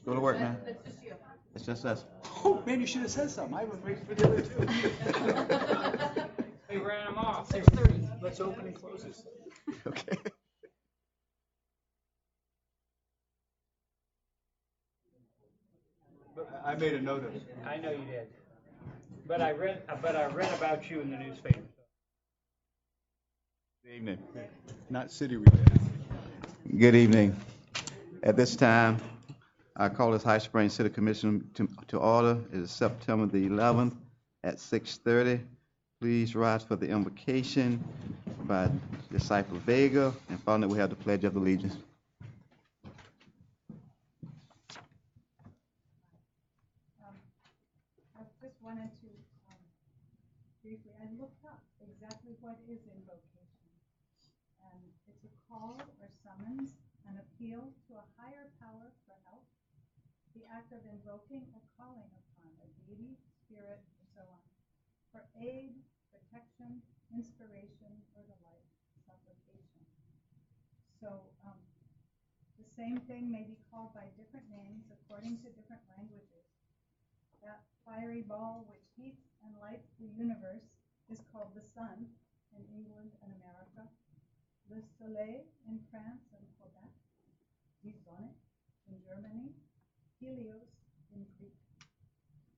Go to work, man. It's just us. Oh, man, you should have said something. I was waiting for the other two. We ran them off. 6:30. Let's open and close this. Okay. I made a note of it. I know you did. But I read about you in the newspaper. Good evening. Not city related. Good evening. At this time, I call this High Springs City Commission to order. It is September the 11th at 6:30. Please rise for the invocation by Disciple Vega, and following that we have the Pledge of Allegiance. I just wanted to briefly, I looked up exactly what is invocation. And it's a call or summons, an appeal to a higher power for help, the act of invoking or calling upon a deity, spirit, or so on, for aid, protection, inspiration, or the like, supplication. So the same thing may be called by different names according to different languages. That fiery ball which heats and lights the universe is called the sun in England and America, Le Soleil in France and Quebec, Die Sonne in Germany, Helios in Greek.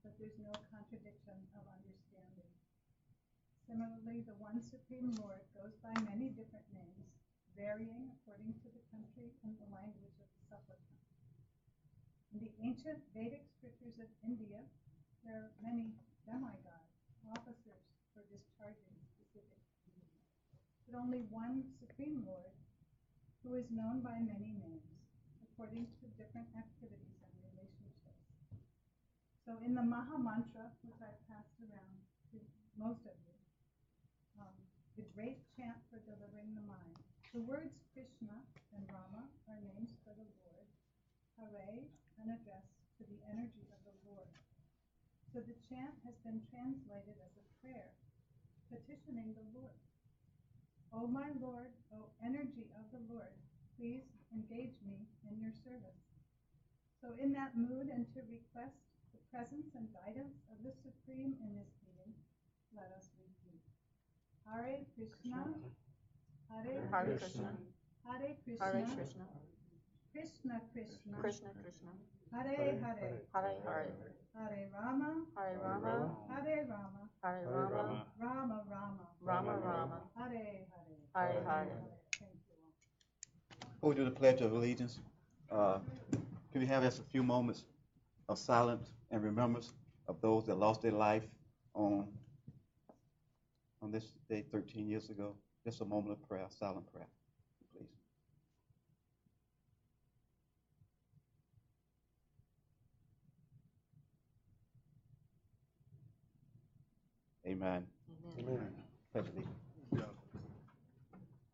But there's no contradiction of understanding. Similarly, the one Supreme Lord goes by many different names, varying according to the country and the language of the supplicant. In the ancient Vedic scriptures of India, there are many demigods, officers for discharging specific duties, but only one Supreme Lord who is known by many names, according to different activities and relationships. So in the Maha Mantra, which I've passed around to most of you, the great chant for delivering the mind, the words Krishna and Rama are names for the Lord, Hare, an address to the energy of the Lord. So the chant has been translated as a prayer, petitioning the Lord. O my Lord, O energy of the Lord, please engage me in your service. So in that mood and to request the presence and guidance of the Supreme in this meeting, let us repeat. Hare Krishna, Hare Krishna, Hare Krishna, Krishna Krishna, Krishna Krishna, Hare Hare, Hare Hare, Hare Rama, Hare Rama, Hare Rama, Hare Rama, Rama Rama, Rama Rama, Hare Hare. Hare Hare. Thank you all. Before we do the Pledge of Allegiance, can we have just a few moments of silence and remembrance of those that lost their life on this day 13 years ago? Just a moment of prayer, silent prayer, please. Amen. Amen. Pledge allegiance.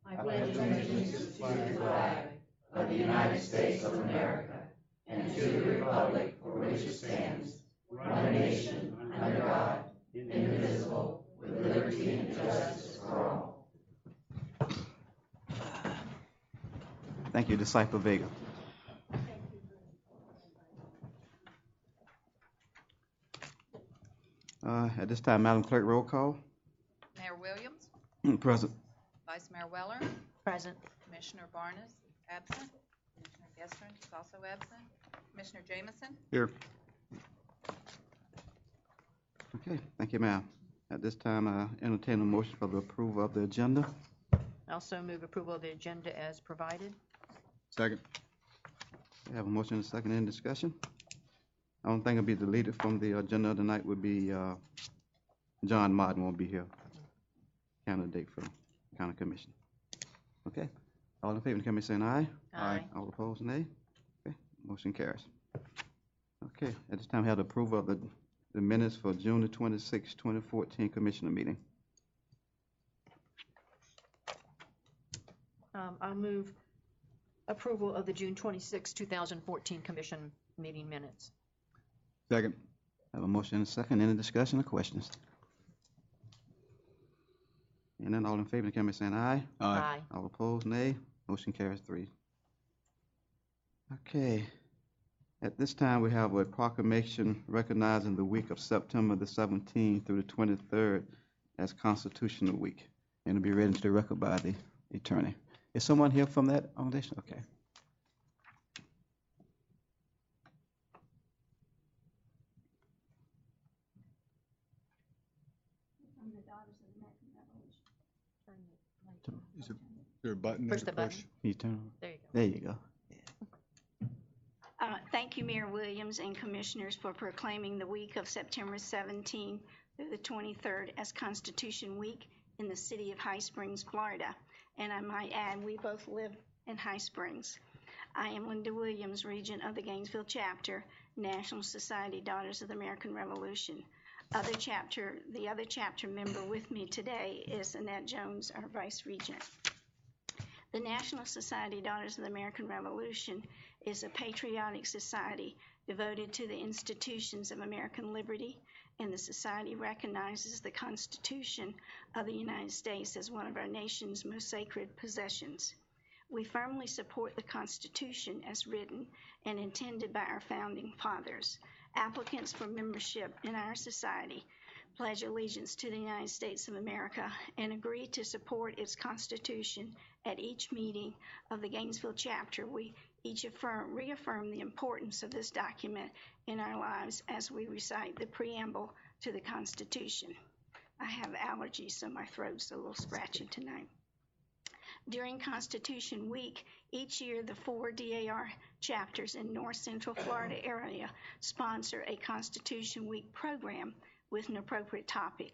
I pledge allegiance to the flag of the United States of America and to the republic for which it stands, one nation, under God, indivisible, with liberty and justice for all. Thank you, Disciple Vega. At this time, Madam Clerk, roll call. Mayor Williams, Present. Vice Mayor Weller, Present. Commissioner Barnes, absent. Commissioner Gestern is also absent. Commissioner Jamison. Here. Okay, thank you, ma'am. At this time, I entertain a motion for the approval of the agenda. Also move approval of the agenda as provided. Second. We have a motion and a second. In discussion. I don't think it'll be deleted from the agenda tonight. Would be John Martin won't be here. Candidate for County Commission. Okay. All in favor, come in saying aye. Aye. All opposed, nay. Okay. Motion carries. Okay. At this time, we have the approval of the minutes for June the 26th, 2014 Commissioner meeting. I'll move approval of the June 26, 2014 Commission meeting minutes. Second. I have a motion and a second. Any discussion or questions? And then all in favor, come in saying aye. Aye. All opposed, nay. Motion carries 3. Okay. At this time, we have a proclamation recognizing the week of September the 17th through the 23rd as Constitutional Week, and it'll be read into the record by the attorney. Is someone here from that organization? Okay. From the Daughters of the American Revolution. Is there a button there Push to the button. push? Can you turn on? There you go. There you go. Thank you, Mayor Williams and Commissioners, for proclaiming the week of September 17 through the 23rd as Constitution Week in the city of High Springs, Florida. And I might add, we both live in High Springs. I am Linda Williams, Regent of the Gainesville Chapter, National Society Daughters of the American Revolution. The other chapter member with me today is Annette Jones, our Vice Regent. The National Society Daughters of the American Revolution is a patriotic society devoted to the institutions of American liberty, and the society recognizes the Constitution of the United States as one of our nation's most sacred possessions. We firmly support the Constitution as written and intended by our founding fathers. Applicants for membership in our society pledge allegiance to the United States of America and agree to support its Constitution at each meeting of the Gainesville chapter. We each reaffirm the importance of this document in our lives as we recite the preamble to the Constitution. I have allergies, so my throat's a little scratchy tonight. During Constitution Week, each year the 4 DAR chapters in North Central Florida area sponsor a Constitution Week program with an appropriate topic.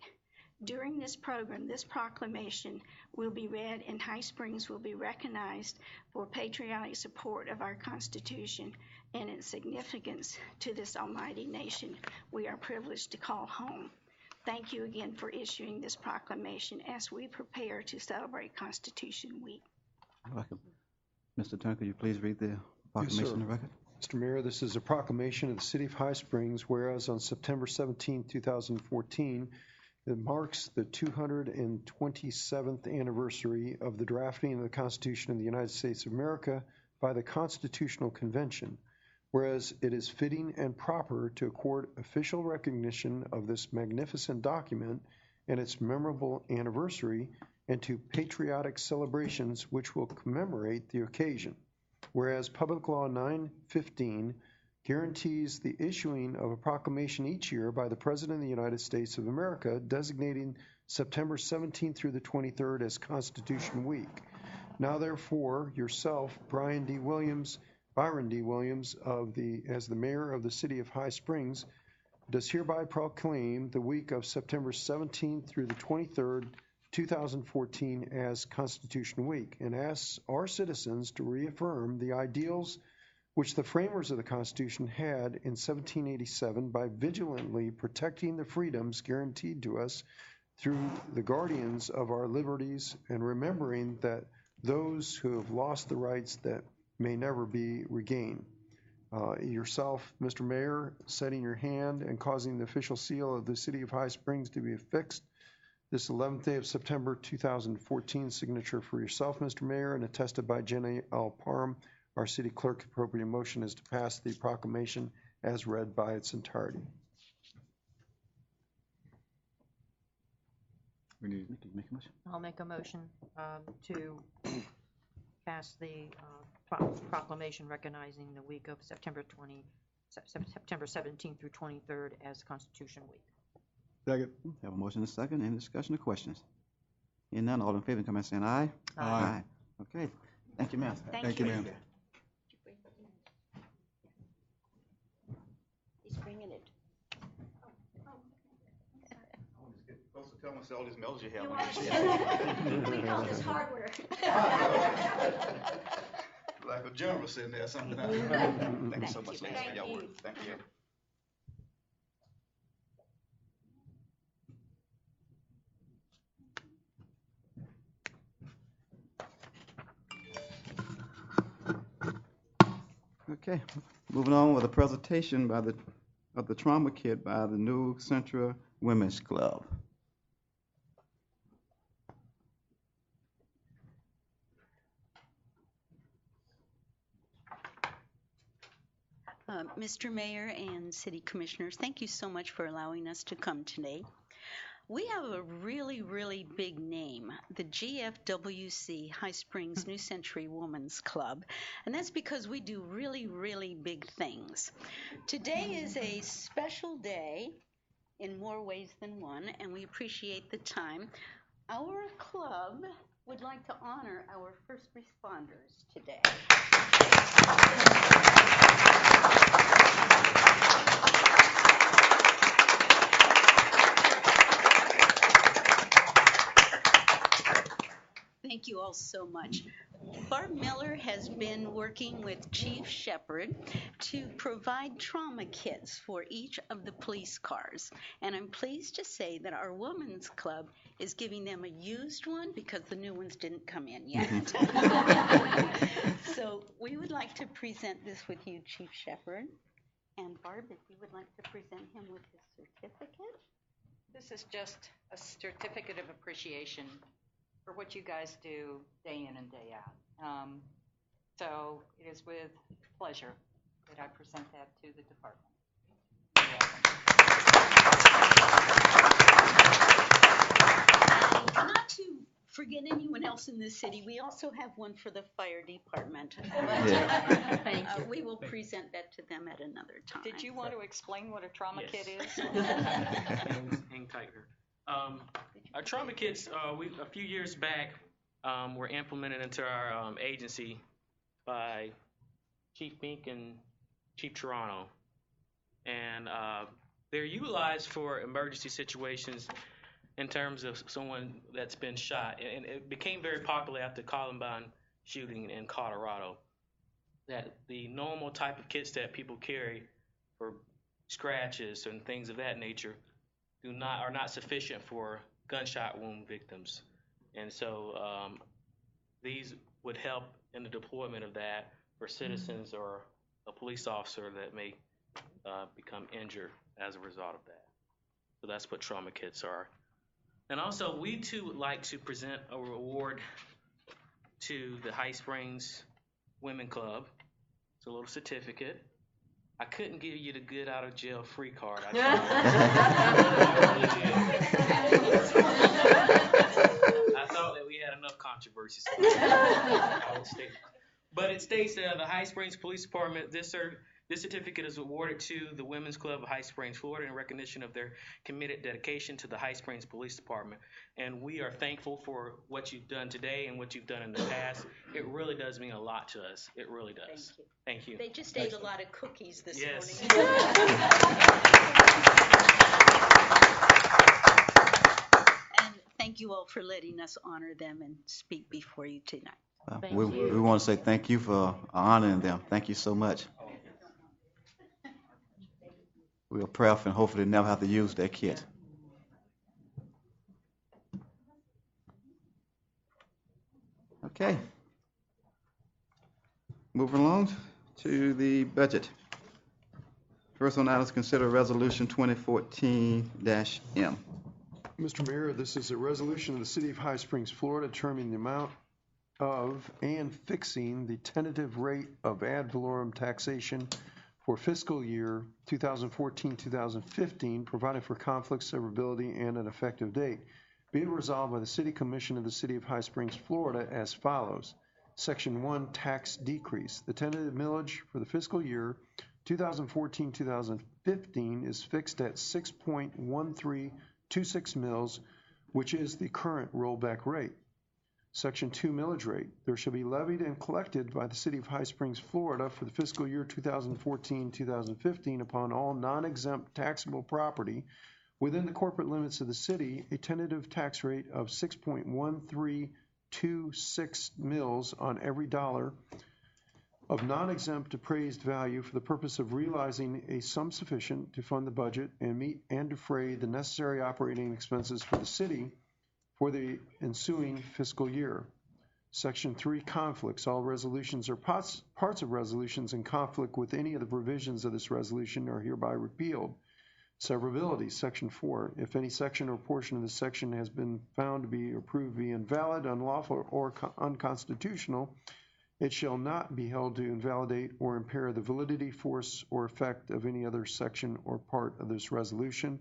During this program, this proclamation will be read and High Springs will be recognized for patriotic support of our Constitution and its significance to this almighty nation we are privileged to call home. Thank you again for issuing this proclamation as we prepare to celebrate Constitution Week. You're welcome. Mr. Turner, could you please read the proclamation in the record? Mr. Mayor, this is a proclamation of the City of High Springs, whereas on September 17, 2014, it marks the 227th anniversary of the drafting of the Constitution of the United States of America by the Constitutional Convention, whereas it is fitting and proper to accord official recognition of this magnificent document and its memorable anniversary and to patriotic celebrations which will commemorate the occasion. Whereas Public Law 915 guarantees the issuing of a proclamation each year by the President of the United States of America designating September 17th through the 23rd as Constitution Week. Now therefore, yourself, Byron D. Williams, as the Mayor of the City of High Springs, does hereby proclaim the week of September 17th through the 23rd, 2014 as Constitution Week, and asks our citizens to reaffirm the ideals which the framers of the Constitution had in 1787 by vigilantly protecting the freedoms guaranteed to us through the guardians of our liberties, and remembering that those who have lost the rights that may never be regained. Yourself, Mr. Mayor, setting your hand and causing the official seal of the City of High Springs to be affixed this 11th day of September 2014, signature for yourself, Mr. Mayor, and attested by Jenny L. Parham, our city clerk. Appropriate motion is to pass the proclamation as read by its entirety. We need to make a motion. I'll make a motion to pass the proclamation recognizing the week of September 17th through 23rd as Constitution Week. Second. Have a motion and a second. Any discussion or questions? Hearing none, all in favor, come and saying aye. Aye. Okay. Thank you, ma'am. Thank you, ma'am. He's bringing it. Supposed to tell myself all these medals you You have. we call this hardware. Like a general sitting there or something. Thank you so much, ladies, for your work. Thank you. Okay, moving on with a presentation of the trauma kit by the New Central Women's Club. Mr. Mayor and City Commissioners, thank you so much for allowing us to come today. We have a really, really big name, the GFWC High Springs New Century Women's Club, and that's because we do really, really big things. Today is a special day in more ways than one, and we appreciate the time. Our club would like to honor our first responders today. Thank you all so much. Barb Miller has been working with Chief Shepherd to provide trauma kits for each of the police cars. And I'm pleased to say that our Women's Club is giving them a used one because the new ones didn't come in yet. So we would like to present this with you, Chief Shepherd. And Barb, if you would like to present him with his certificate. This is just a certificate of appreciation for what you guys do day in and day out. So it is with pleasure that I present that to the department. You're welcome. Not to forget anyone else in this city, we also have one for the fire department. Thank you. We will present that to them at another time. Did you want to explain what a trauma kit is? Hang tight here. Our trauma kits, a few years back, were implemented into our agency by Chief Mink and Chief Toronto. And they're utilized for emergency situations in terms of someone that's been shot. And it became very popular after the Columbine shooting in Colorado, that the normal type of kits that people carry for scratches and things of that nature are not sufficient for gunshot wound victims. And so these would help in the deployment of that for citizens or a police officer that may become injured as a result of that. So that's what trauma kits are. And also, we too would like to present a reward to the High Springs Women Club. It's a little certificate. I couldn't give you the good out of jail free card. I thought that we had enough controversy. But it states that the High Springs Police Department, this certificate is awarded to the Women's Club of High Springs, Florida, in recognition of their committed dedication to the High Springs Police Department. And we are thankful for what you've done today and what you've done in the past. It really does mean a lot to us. It really does. Thank you. They just ate a lot of cookies this morning. And thank you all for letting us honor them and speak before you tonight. We want to say thank you for honoring them. Thank you so much. We are prayerful and hopefully never have to use that kit. Okay. Moving along to the budget. First on that is consider Resolution 2014-M. Mr. Mayor, this is a resolution of the City of High Springs, Florida, determining the amount of and fixing the tentative rate of ad valorem taxation for fiscal year 2014-2015, providing for conflict, severability, and an effective date. Be it resolved by the City Commission of the City of High Springs, Florida, as follows. Section 1, tax decrease. The tentative millage for the fiscal year 2014-2015 is fixed at 6.1326 mils, which is the current rollback rate. Section 2, millage rate. There shall be levied and collected by the City of High Springs, Florida for the fiscal year 2014-2015 upon all non-exempt taxable property within the corporate limits of the city, a tentative tax rate of 6.1326 mils on every dollar of non-exempt appraised value for the purpose of realizing a sum sufficient to fund the budget and meet and defray the necessary operating expenses for the city for the ensuing fiscal year. Section 3, conflicts. All resolutions or parts of resolutions in conflict with any of the provisions of this resolution are hereby repealed. Severability. Section 4, if any section or portion of the section has been found to be or proved to be invalid, unlawful, or unconstitutional, It shall not be held to invalidate or impair the validity, force, or effect of any other section or part of this resolution.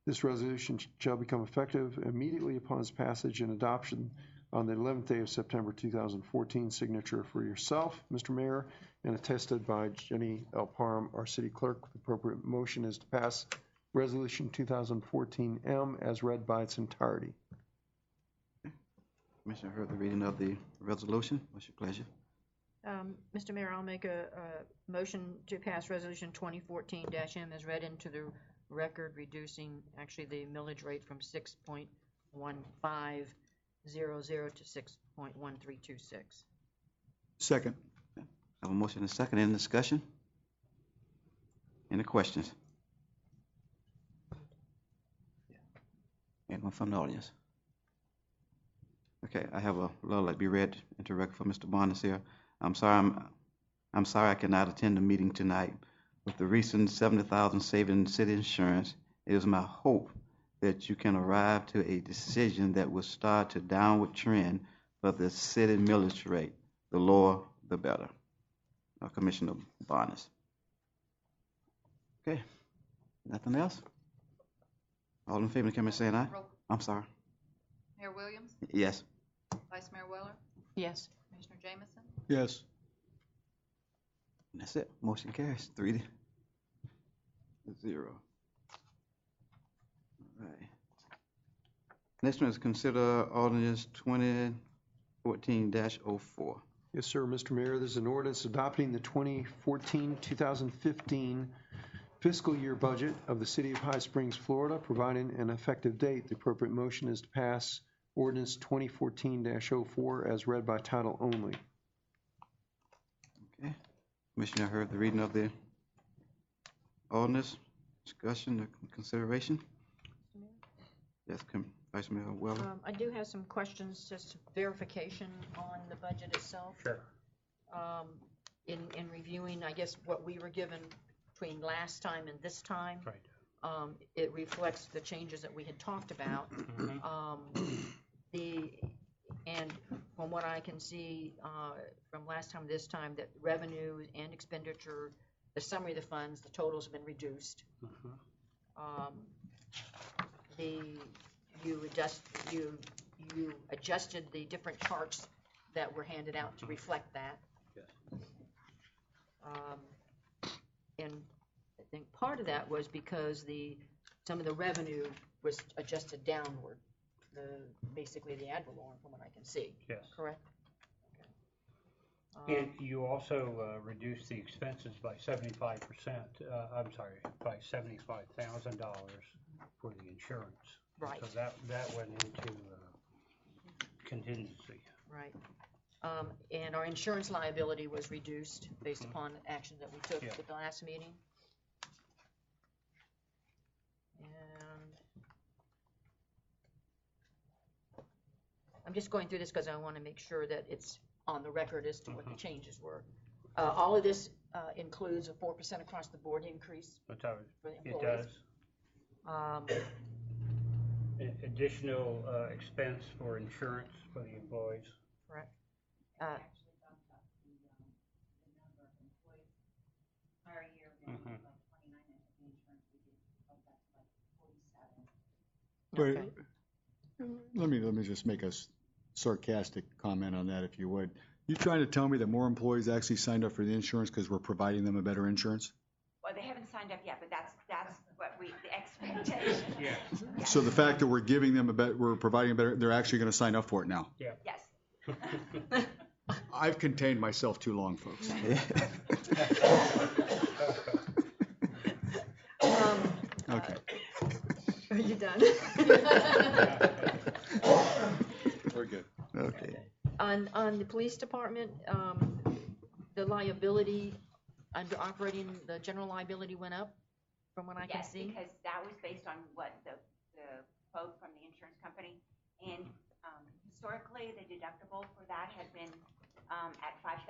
This resolution shall become effective immediately upon its passage and adoption on the 11th day of September 2014. Signature for yourself, Mr. Mayor, and attested by Jenny L. Parham, our city clerk. The appropriate motion is to pass Resolution 2014-M as read by its entirety. Commissioner heard the reading of the resolution. What's your pleasure? Mr. Mayor, I'll make a motion to pass Resolution 2014-M as read into the record, reducing actually the millage rate from 6.1500 to 6.1326. Second. I have a motion and a second. Any discussion? Any questions? Anyone from the audience? Okay, I have a law that be read into record for Mr. Barnes here. I'm sorry I cannot attend the meeting tonight. With the recent $70,000 saving in city insurance, it is my hope that you can arrive to a decision that will start a downward trend for the city millage rate. The lower, the better. Commissioner Barnes. Okay, nothing else? All in favor, can I say aye? I'm sorry. Mayor Williams? Yes. Vice Mayor Weller? Yes. Commissioner Jameson? Yes. And that's it. Motion carries 3-0. All right. Next one is consider ordinance 2014-04. Yes, sir, Mr. Mayor. This is an ordinance adopting the 2014-2015 fiscal year budget of the City of High Springs, Florida, providing an effective date. The appropriate motion is to pass ordinance 2014-04 as read by title only. Okay. Commissioner heard the reading of the ordinance. Discussion or consideration? Yes, Vice Mayor Weller. I do have some questions, just verification on the budget itself. Sure. In reviewing, I guess, what we were given between last time and this time. Right. It reflects the changes that we had talked about. And from what I can see from last time to this time, that revenue and expenditure, the summary of the funds, the totals have been reduced. You adjusted the different charts that were handed out to reflect that. Yes. And I think part of that was because some of the revenue was adjusted downward. Basically the ad valorem, from what I can see. Yes. Correct? And you also reduced the expenses by 75%, I'm sorry, by $75,000 for the insurance. Right. So that went into contingency. Right. And our insurance liability was reduced based upon action that we took at the last meeting. And I'm just going through this because I want to make sure that it's on the record as to what the changes were. All of this includes a 4% across the board increase for the employees. It does. Additional expense for insurance for the employees. Correct. Actually bumped up the number of employees. Prior year, we had like 29, and the insurance we did bump that to like 47. Let me just make a sarcastic comment on that, if you would. You trying to tell me that more employees actually signed up for the insurance because we're providing them a better insurance? Well, they haven't signed up yet, but that's what the expectation. Yeah. So the fact that we're giving them we're providing a better, they're actually going to sign up for it now. Yeah. Yes. I've contained myself too long, folks. Okay. Are you done? We're good. Okay. On the police department, the liability under operating, the general liability went up from what I can Yes, see? because that was based on what the quote from the insurance company. And historically, the deductible for that had been at $5,000.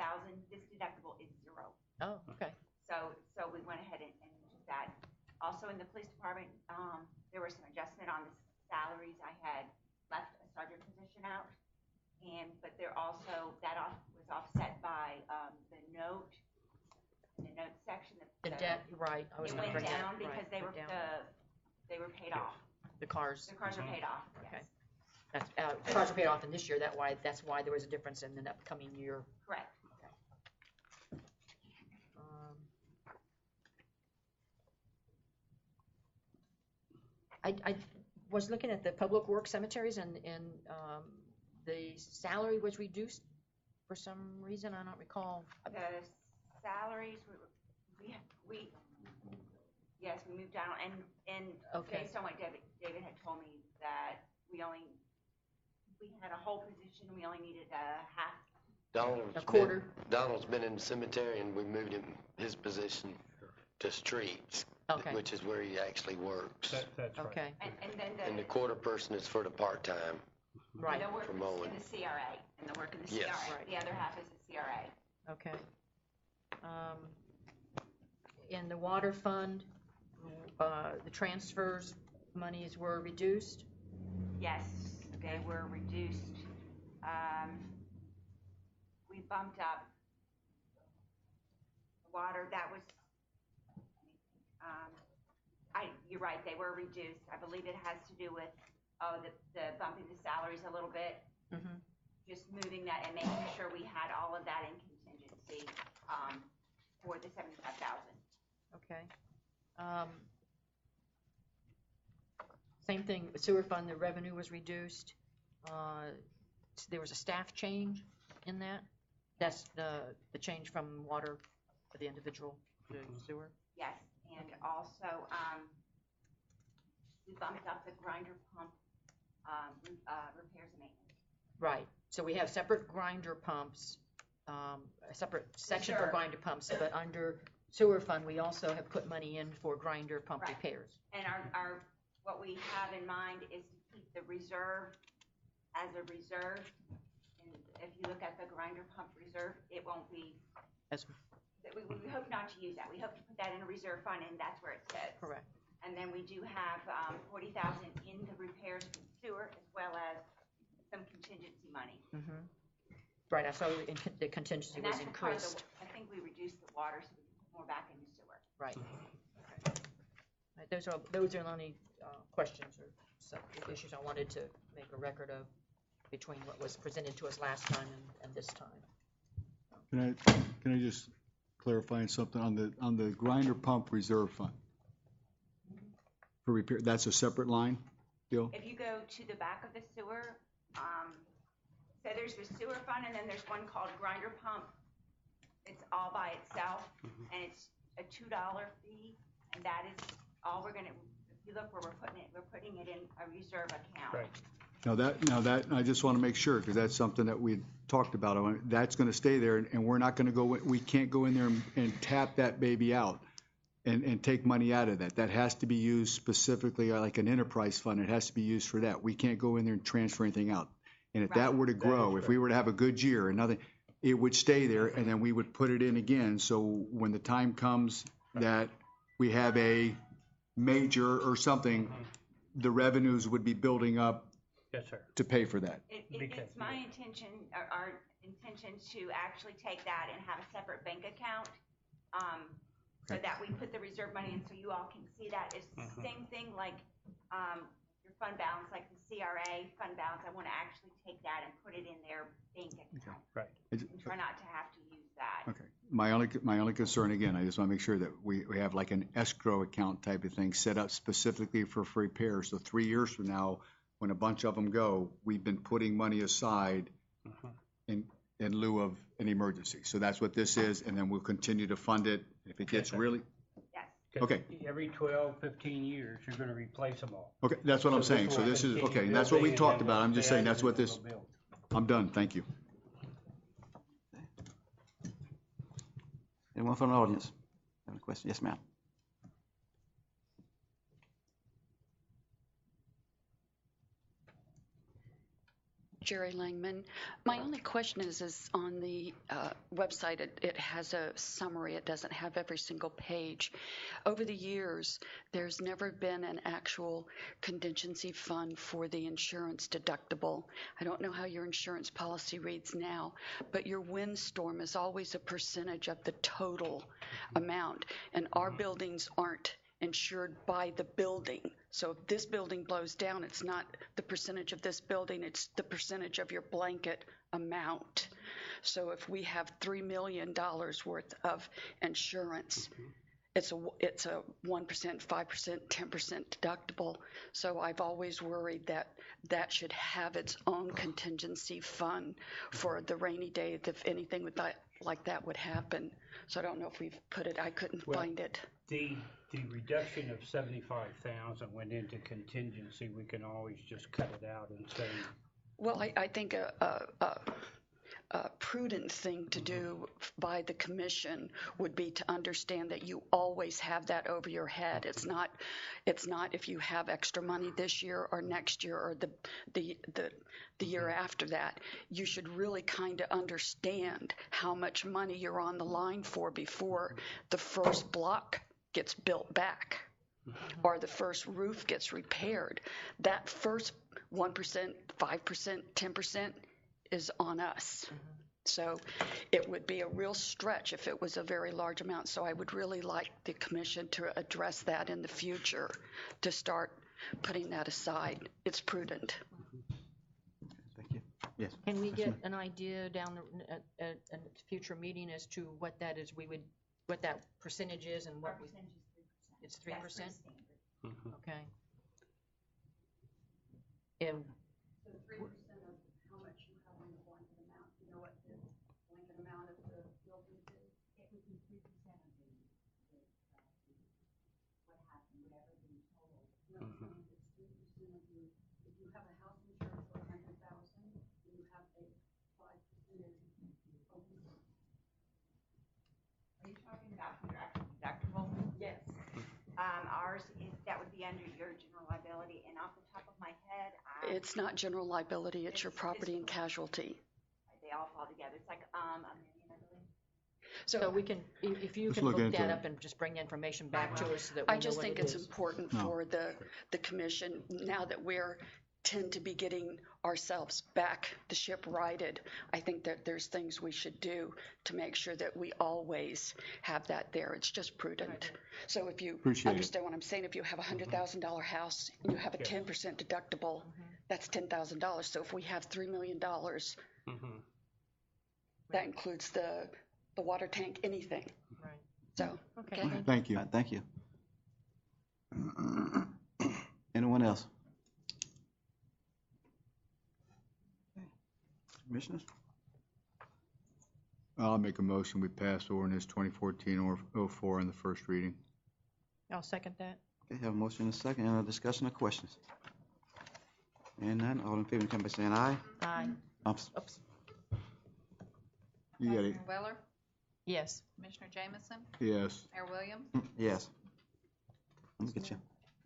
This deductible is $0. Oh, okay. So we went ahead and did that. Also in the police department, there was some adjustment on the salaries. I had left a sergeant position out, but they're also, was offset by, the note section. The debt, right. I was It gonna went bring that down up, because right, they were, went down. they were paid off. The cars. The cars are paid off, Okay. yes. That's, cars are paid off in this year, that's why there was a difference in the upcoming year. Correct. I was looking at the public works cemeteries and the salary was reduced for some reason, I don't recall. The salaries, yes, we moved down, and Okay. based on what David had told me, that we had a whole position, we only needed a half. A quarter. Donald's been in the cemetery, and we moved his position to streets, Okay. which is where he actually works. That's right. Okay, And the quarter person is for the part-time. right, The work For is mowing. in the CRA, and the work in the Yes. CRA. Right. The other half is the CRA. okay. In the water fund, the transfers monies were reduced. Yes, they were reduced. We bumped up water, that was, you're right, they were reduced. I believe it has to do with, the bumping the salaries a little bit. Mhm. Just moving that and making sure we had all of that in contingency, for the 75,000. Okay. Same thing, sewer fund, the revenue was reduced. There was a staff change in that. That's the change from water for the individual to sewer. Yes, and also, we bumped up the grinder pump, repairs and maintenance. Right, so we have separate grinder pumps, a separate section for Sure. grinder pumps, but under sewer fund, we also have put money in for grinder pump Right. repairs. And what we have in mind is to keep the reserve as a reserve. And if you look at the grinder pump reserve, it won't be, As we hope not to use that. We hope to put that in a reserve fund, and that's where it sits. correct. And then we do have 40,000 in the repairs for sewer, as well as some contingency money. Right, I saw the contingency And was that's for part of increased. I think we reduced the water, so we can put more back into sewer. Right. Right, those are the only questions or issues I wanted to make a record of between what was presented to us last time and this time. Can I just clarify something on the grinder pump reserve fund? For repair, that's a separate line, Gil? If you go to the back of the sewer, so there's the sewer fund, and then there's one called grinder pump. It's all by itself, and it's a $2 fee, and that is all we're gonna, if you look where we're putting it in a reserve account. Right. Now that, I just want to make sure, because that's something that we talked about. That's going to stay there, and we're not going to we can't go in there and tap that baby out and take money out of that. That has to be used specifically like an enterprise fund. It has to be used for that. We can't go in there and transfer anything out. And if that were to grow, if we were to have a good year, it would stay there, and then we would put it in again. So when the time comes that we have a major or something, the revenues would be building up. Yes, sir. To pay for that. It's my intention, our intention to actually take that and have a separate bank account, so that we put the reserve money in, so you all can see that. It's the same thing like, your fund balance, like the CRA fund balance. I want to actually take that and put it in their bank account. Right. And try not to have to use that. Okay. My only concern, again, I just want to make sure that we have like an escrow account type of thing set up specifically for repairs. So 3 years from now, when a bunch of them go, we've been putting money aside in lieu of an emergency. So that's what this is, and then we'll continue to fund it if it gets really. Yes. Okay. Every 12, 15 years, you're going to replace them all. Okay, that's what I'm saying. So this is, okay, and that's what we talked about. I'm just saying that's what this, I'm done. Thank you. Anyone from the audience have a question? Yes, ma'am. Jerry Langman. My only question is on the website, it has a summary. It doesn't have every single page. Over the years, there's never been an actual contingency fund for the insurance deductible. I don't know how your insurance policy reads now, but your windstorm is always a percentage of the total amount, and our buildings aren't insured by the building. So if this building blows down, it's not the percentage of this building, it's the percentage of your blanket amount. So if we have $3 million worth of insurance, it's a 1%, 5%, 10% deductible. So I've always worried that that should have its own contingency fund for the rainy day if anything like that would happen. So I don't know if we've put it, I couldn't find it. The reduction of 75,000 went into contingency. We can always just cut it out and say. Well, I think a prudent thing to do by the commission would be to understand that you always have that over your head. It's not if you have extra money this year or next year or the year after that. You should really kind of understand how much money you're on the line for before the first block gets built back or the first roof gets repaired. That first 1%, 5%, 10% is on us. So it would be a real stretch if it was a very large amount. So I would really like the commission to address that in the future, to start putting that aside. It's prudent. Thank you. Yes. Can we get an idea down at a future meeting as to what that is? What that percentage is and what we. It's 3%. Okay. And. So 3% of how much you have on the blanket amount. You know what the blanket amount of the building is? It would be 3% of what happened, whatever the total. You know what I'm saying? It's 3% of the. If you have a house insurance for $100,000, you have a 5% of. Are you talking about your actual deductible? Yes. Ours is, that would be under your general liability, and off the top of my head, It's not general liability, it's your property and casualty. they all fall together. It's like $1 million, I believe. So we can, if you can look that up and just bring the information back to us so that we know what it is. I just think it's important for the commission, now that we're tend to be getting ourselves back the ship righted. I think that there's things we should do to make sure that we always have that there. It's just prudent. Right. So if you understand what I'm saying, if you have a $100,000 house and you have a 10% deductible, that's $10,000. So if we have $3 million, that includes the water tank, anything. Right. So, okay. Thank you. Thank you. Anyone else? Commissioners? I'll make a motion. We pass ordinance 2014-04 in the first reading. I'll second that. Okay, have a motion and a second. Any discussion or questions? And none, all in favor, come by saying aye. Aye. Oops. You got it. Commissioner Weller? Yes. Commissioner Jamison? Yes. Mayor Williams? Yes. Let me get you.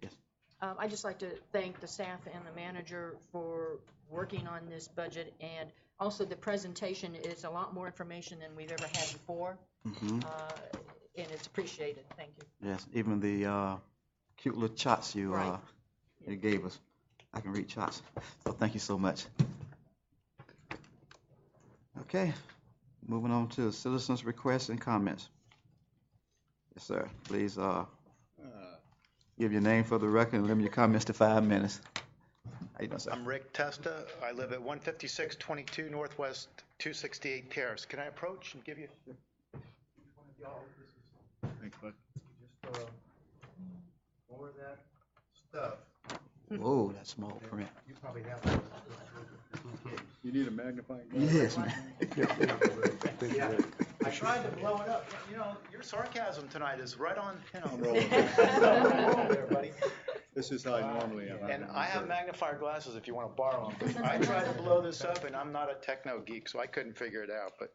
Yes. I'd just like to thank the staff and the manager for working on this budget, and also the presentation is a lot more information than we've ever had before, and it's appreciated. Thank you. Yes, even the cute little charts you gave us. I can read charts, so thank you so much. Okay, moving on to citizens' requests and comments. Yes, sir. Please give your name for the record and limit your comments to 5 minutes. How you doing, sir? I'm Rick Testa. I live at 15622 Northwest 268 Terrace. Can I approach and give you? Thanks, bud. Just more of that stuff. Whoa, that's small print. You probably have that. You need a magnifying glass. Yes, man. Yeah. I tried to blow it up. You know, your sarcasm tonight is right on pin on roll. There, buddy. This is how I normally am. And I have magnifier glasses if you want to borrow them. I tried to blow this up, and I'm not a techno geek, so I couldn't figure it out. But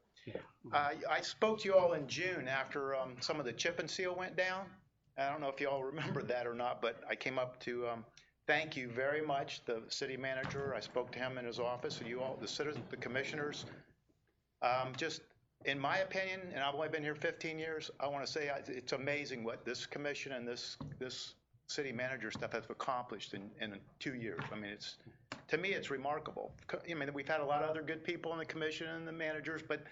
I spoke to you all in June after some of the chip and seal went down. I don't know if you all remember that or not, but I came up to thank you very much, the city manager. I spoke to him in his office, and you all, the citizens, the commissioners. Just, in my opinion, and I've only been here 15 years, I want to say it's amazing what this commission and this city manager stuff has accomplished in 2 years. I mean, to me, it's remarkable. I mean, we've had a lot of other good people in the commission and the managers, but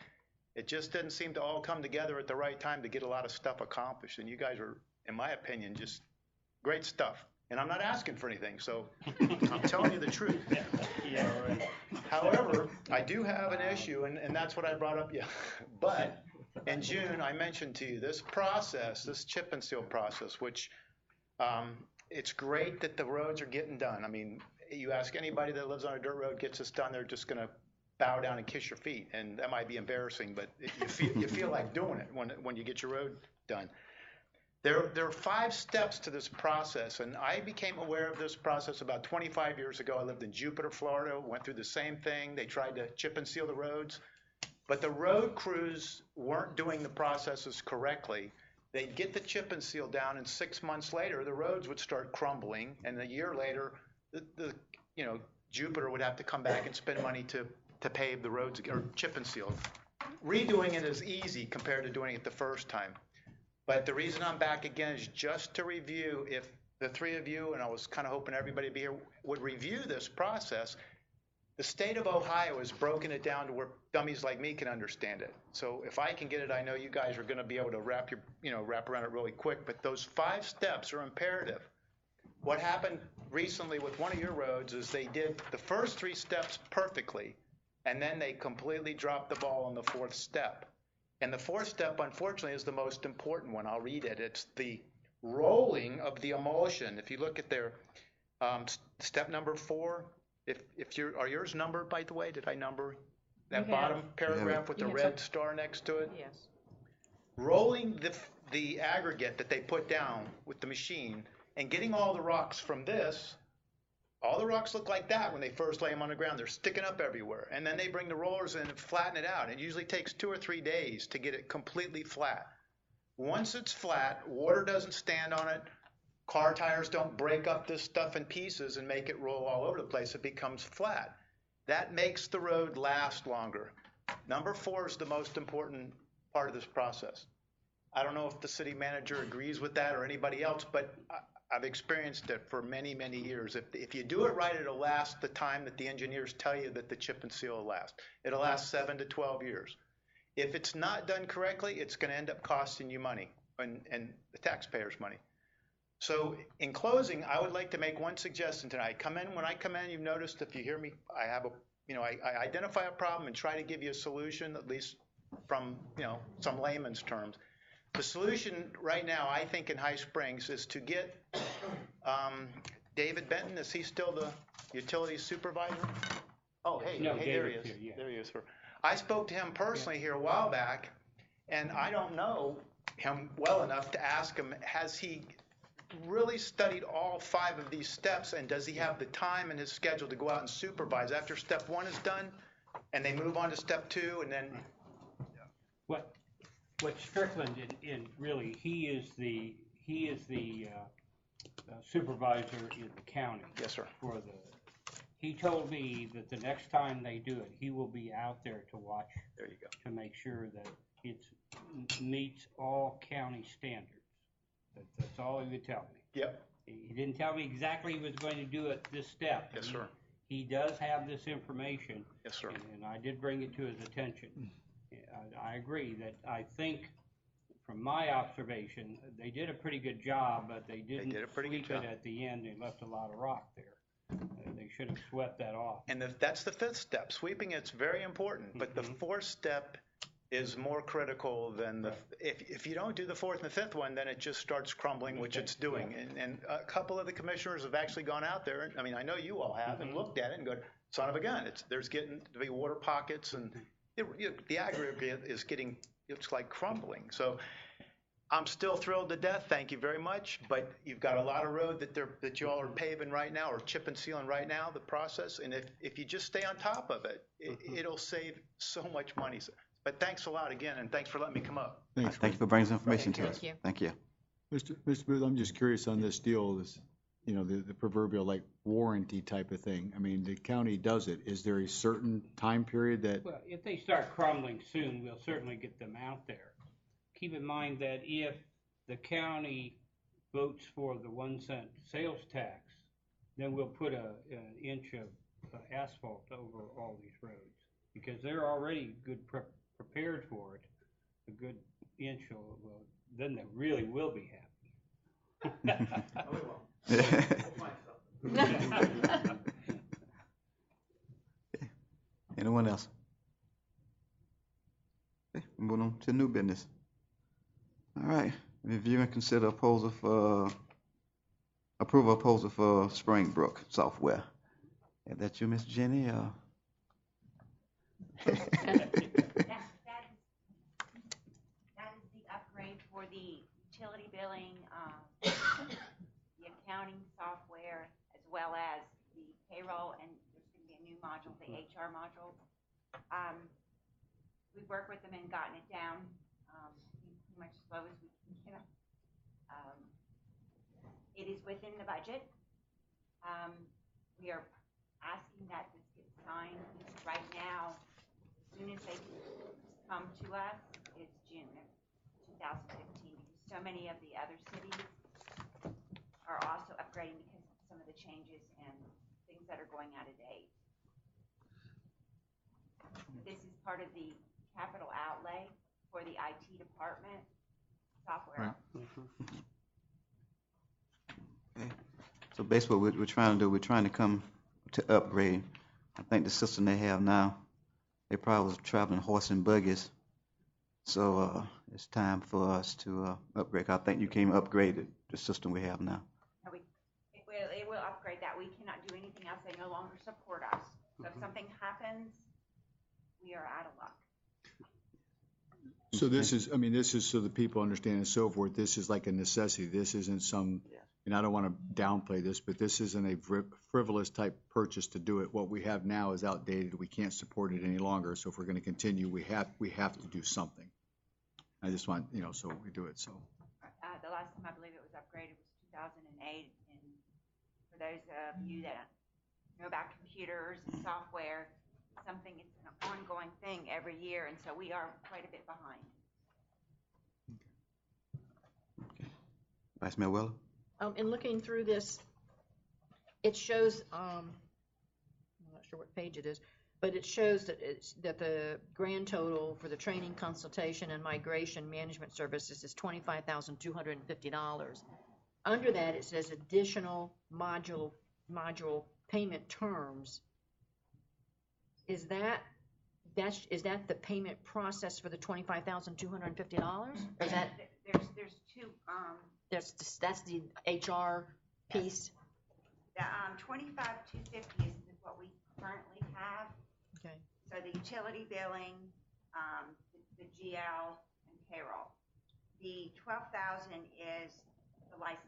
it just didn't seem to all come together at the right time to get a lot of stuff accomplished. And you guys are, in my opinion, just great stuff. And I'm not asking for anything, so I'm telling you the truth. Yeah, right. However, I do have an issue, and that's what I brought up. Yeah. But in June, I mentioned to you this process, this chip and seal process, which it's great that the roads are getting done. I mean, you ask anybody that lives on a dirt road, gets this done, they're just going to bow down and kiss your feet. And that might be embarrassing, but you feel like doing it when you get your road done. There are 5 steps to this process, and I became aware of this process about 25 years ago. I lived in Jupiter, Florida, went through the same thing. They tried to chip and seal the roads, but the road crews weren't doing the processes correctly. They'd get the chip and seal down, and 6 months later, the roads would start crumbling, and a year later, Jupiter would have to come back and spend money to pave the roads or chip and seal. Redoing it is easy compared to doing it the first time. But the reason I'm back again is just to review, if the 3 of you, and I was kind of hoping everybody to be here, would review this process. The state of Ohio has broken it down to where dummies like me can understand it. So if I can get it, I know you guys are going to be able to wrap around it really quick. But those 5 steps are imperative. What happened recently with one of your roads is they did the first 3 steps perfectly, and then they completely dropped the ball on the 4th step. And the 4th step, unfortunately, is the most important one. I'll read it. It's the rolling of the emulsion. If you look at their step number 4, are yours numbered, by the way? Did I number that bottom paragraph with the red star next to it? Yes. Rolling the aggregate that they put down with the machine and getting all the rocks from this. All the rocks look like that when they first lay them on the ground. They're sticking up everywhere. And then they bring the rollers in and flatten it out. It usually takes 2 or 3 days to get it completely flat. Once it's flat, water doesn't stand on it. Car tires don't break up this stuff in pieces and make it roll all over the place. It becomes flat. That makes the road last longer. Number 4 is the most important part of this process. I don't know if the city manager agrees with that or anybody else, but I've experienced it for many, many years. If you do it right, it'll last the time that the engineers tell you that the chip and seal will last. It'll last 7 to 12 years. If it's not done correctly, it's going to end up costing you money and the taxpayers' money. So in closing, I would like to make one suggestion tonight. When I come in, you've noticed if you hear me, I identify a problem and try to give you a solution, at least from some layman's terms. The solution right now, I think, in High Springs is to get David Benton. Is he still the utilities supervisor? Oh, hey, there he is. Here, yeah. There he is. I spoke to him personally here a while back, and I don't know him well enough to ask him, has he really studied all 5 of these steps, and does he have the time in his schedule to go out and supervise after step 1 is done, and they move on to step 2, and then... What Strickland, really, he is the supervisor in the county. Yes, sir. He told me that the next time they do it, he will be out there to watch. There you go. To make sure that it meets all county standards. That's all he would tell me. Yep. He didn't tell me exactly he was going to do it this step. Yes, sir. He does have this information. Yes, sir. And I did bring it to his attention. I agree that I think, from my observation, they did a pretty good job, but they didn't sweep it at the end. They left a lot of rock there. They should have swept that off. And that's the 5th step. Sweeping it's very important, but the 4th step is more critical than if you don't do the 4th and the 5th one, then it just starts crumbling, which it's doing. And a couple of the commissioners have actually gone out there. I mean, I know you all have, and looked at it and go, son of a gun. There's getting to be water pockets, and the aggregate is getting, it's like crumbling. So I'm still thrilled to death. Thank you very much. But you've got a lot of road that you all are paving right now, or chip and sealing right now, the process. And if you just stay on top of it, it'll save so much money. But thanks a lot again, and thanks for letting me come up. Thank you for bringing some information to us. Thank you. Thank you. Mr. Booth, I'm just curious on this deal, you know, the proverbial like warranty type of thing. I mean, the county does it. Is there a certain time period that, Well, if they start crumbling soon, we'll certainly get them out there. Keep in mind that if the county votes for the 1 cent sales tax, then we'll put an inch of asphalt over all these roads, because they're already prepared for it. A good inch will, then they really will be happy. Anyone else? Okay, moving on to new business. All right, review and consider approval for Springbrook software. Is that you, Miss Jenny? That is the upgrade for the utility billing, the accounting software, as well as the payroll, and there's going to be a new module, the HR module. We've worked with them and gotten it down pretty much as slow as we can get them. It is within the budget. We are asking that this gets signed right now. As soon as they come to us, it's June of 2015, because so many of the other cities are also upgrading because of some of the changes and things that are going out of date. This is part of the capital outlay for the IT department software. Okay. So basically what we're trying to do, we're trying to come to upgrade. I think the system they have now, they probably was traveling horse and buggies. So it's time for us to upgrade. I think you came upgraded the system we have now. It will upgrade that. We cannot do anything else. They no longer support us. So if something happens, we are out of luck. so this is, I mean, this is so the people understand and so forth, this is like a necessity. This isn't some, and I don't want to downplay this, but this isn't a frivolous type purchase to do it. What we have now is outdated. We can't support it any longer. So if we're going to continue, we have to do something. I just want, you know, so we do it, so. The last time I believe it was upgraded was 2008, and for those of you that know about computers and software, it's an ongoing thing every year, and so we are quite a bit behind. Vice Mayor Weller? In looking through this, it shows, I'm not sure what page it is, but it shows that the grand total for the training, consultation, and migration management services is $25,250. Under that, it says additional module payment terms. Is that the payment process for the $25,250? Is that There's two. that's the HR piece? The $25,250 is what we currently have. Okay. So the utility billing, the GL, and payroll. The $12,000 is the license.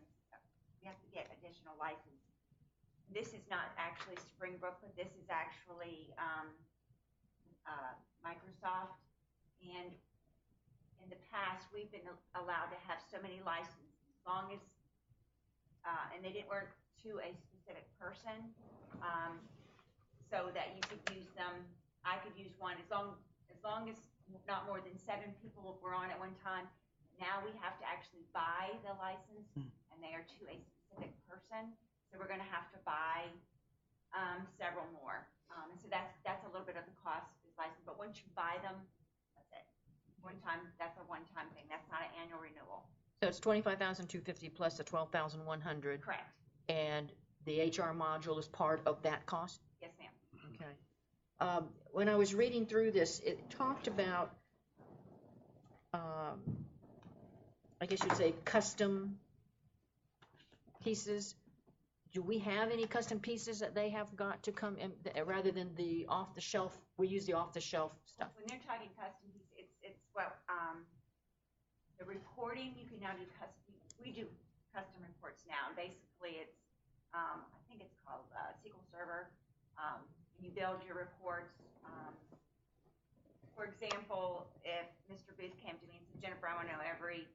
We have to get additional license. This is not actually Springbrook, but this is actually Microsoft. And in the past, we've been allowed to have so many licenses, as long as, and they didn't work to a specific person, so that you could use them. I could use one as long as not more than 7 people were on at one time. Now we have to actually buy the license, and they are to a specific person. So we're going to have to buy several more. And so that's a little bit of the cost of this license. But once you buy them, that's it. That's a one-time thing. That's not an annual renewal. So it's $25,250 plus the $12,100. Correct. And the HR module is part of that cost? Yes, ma'am. Okay. When I was reading through this, it talked about, I guess you'd say, custom pieces. Do we have any custom pieces that they have got to come in, rather than the off-the-shelf? We use the off-the-shelf stuff. When they're talking custom pieces, it's what the reporting. You can now do custom. We do custom reports now. Basically, it's I think it's called SQL Server. You build your reports. For example, if Mr. Booth came to me and said, Jennifer, I want to know every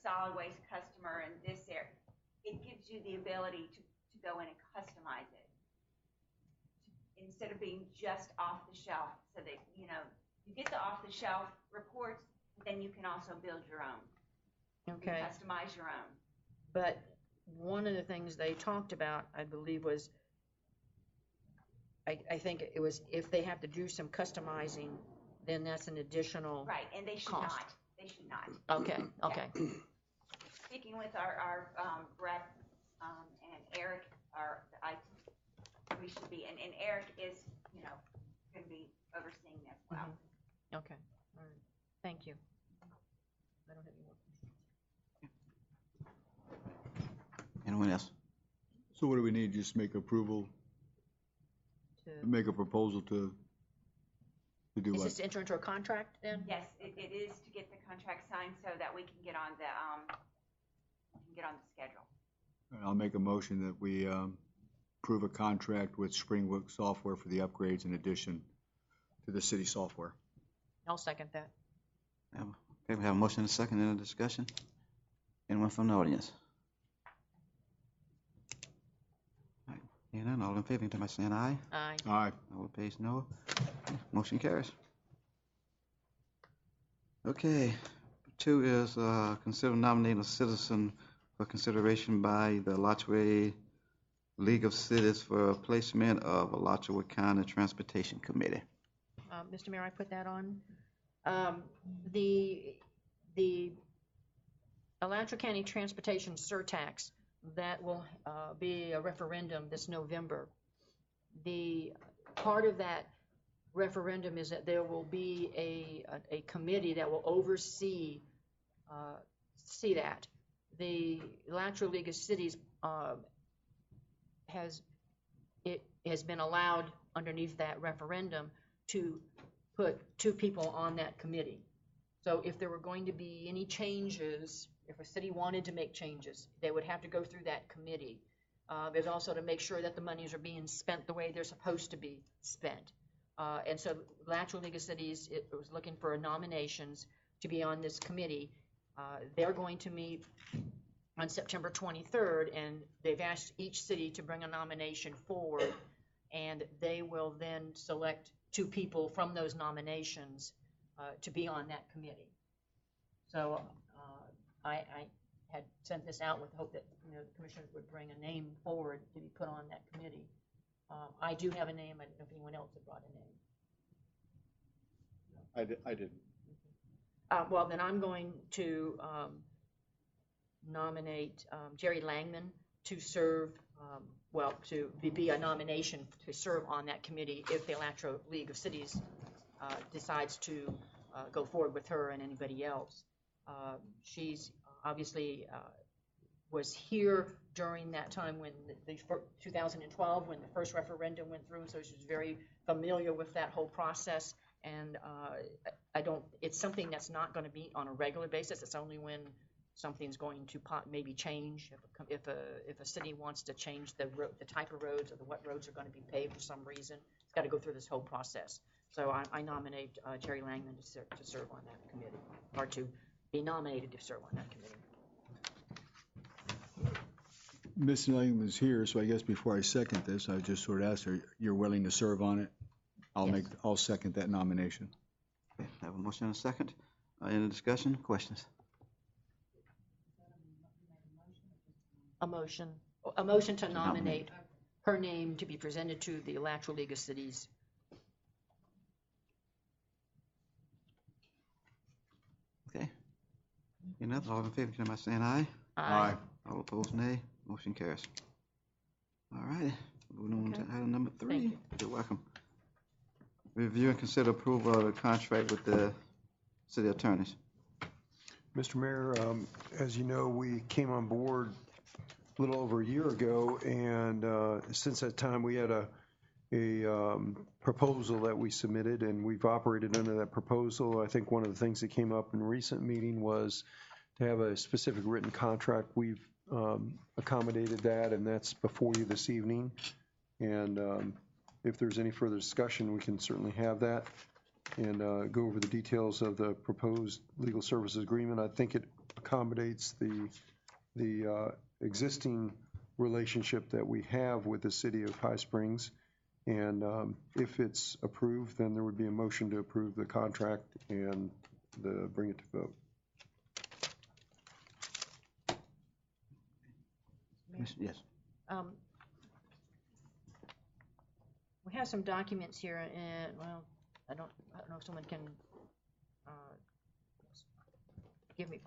solid waste customer in this area. it gives you the ability to go in and customize it instead of being just off the shelf, so that, you know, you get the off the shelf reports, but then you can also build your own. Okay. Customize your own. But one of the things they talked about, I believe, was, I think it was, if they have to do some customizing, then that's an additional Right, and they should cost. not. They should not. Okay, okay. Speaking with our Brett and Eric, we should be, and Eric is, you know, going to be overseeing this well. Okay, all right. Thank you. I don't have any more questions. Anyone else? So what do we need? Just make approval, make a proposal to do Is what? this to enter into a contract then? Yes, it is to get the contract signed so that we can get on the schedule. I'll make a motion that we approve a contract with Springwood Software for the upgrades in addition to the city software. I'll second that. Okay, we have a motion and a second in the discussion. Anyone from the audience? All right, hearing none, all in favor, indicate by saying aye. Aye. Aye. All opposed, no. Motion carries. Okay, 2 is consider nominating a citizen for consideration by the Alachua League of Cities for placement of Alachua County Transportation Committee. Mr. Mayor, I put that on. The Alachua County Transportation Surtax, that will be a referendum this November. The part of that referendum is that there will be a committee that will oversee that. The Alachua League of Cities has been allowed underneath that referendum to put 2 people on that committee. So if there were going to be any changes, if a city wanted to make changes, they would have to go through that committee. There's also to make sure that the monies are being spent the way they're supposed to be spent. And so Alachua League of Cities was looking for nominations to be on this committee. They're going to meet on September 23rd, and they've asked each city to bring a nomination forward, and they will then select 2 people from those nominations to be on that committee. So I had sent this out with the hope that, you know, the commissioners would bring a name forward to be put on that committee. I do have a name. I don't know if anyone else had brought a name. I didn't. Well, then I'm going to nominate Jerry Langman to serve, to be a nomination to serve on that committee if the Alachua League of Cities decides to go forward with her and anybody else. She's obviously was here during that time when the 2012, when the first referendum went through, so she's very familiar with that whole process. And it's something that's not going to be on a regular basis. It's only when something's going to maybe change. If a city wants to change the type of roads or what roads are going to be paved for some reason, it's got to go through this whole process. So I nominate Jerry Langman to serve on that committee, or to be nominated to serve on that committee. Ms. Langman is here, so I guess before I second this, I just sort of asked her, you're willing to serve on it? I'll second that nomination. Okay, I have a motion and a second. Any discussion, questions? A motion to nominate her name to be presented to the Alachua League of Cities. Okay. Enough, all in favor, indicate by saying aye. Aye. All opposed, nay. Motion carries. All right, moving on to item number 3. Thank you. You're welcome. Review and consider approval of the contract with the city attorneys. Mr. Mayor, as you know, we came on board a little over a year ago, and since that time we had a proposal that we submitted, and we've operated under that proposal. I think one of the things that came up in a recent meeting was to have a specific written contract. We've accommodated that, and that's before you this evening. And if there's any further discussion, we can certainly have that and go over the details of the proposed legal services agreement. I think it accommodates the existing relationship that we have with the city of High Springs. And if it's approved, then there would be a motion to approve the contract and bring it to vote. Yes. We have some documents here, and, well, I don't know if someone can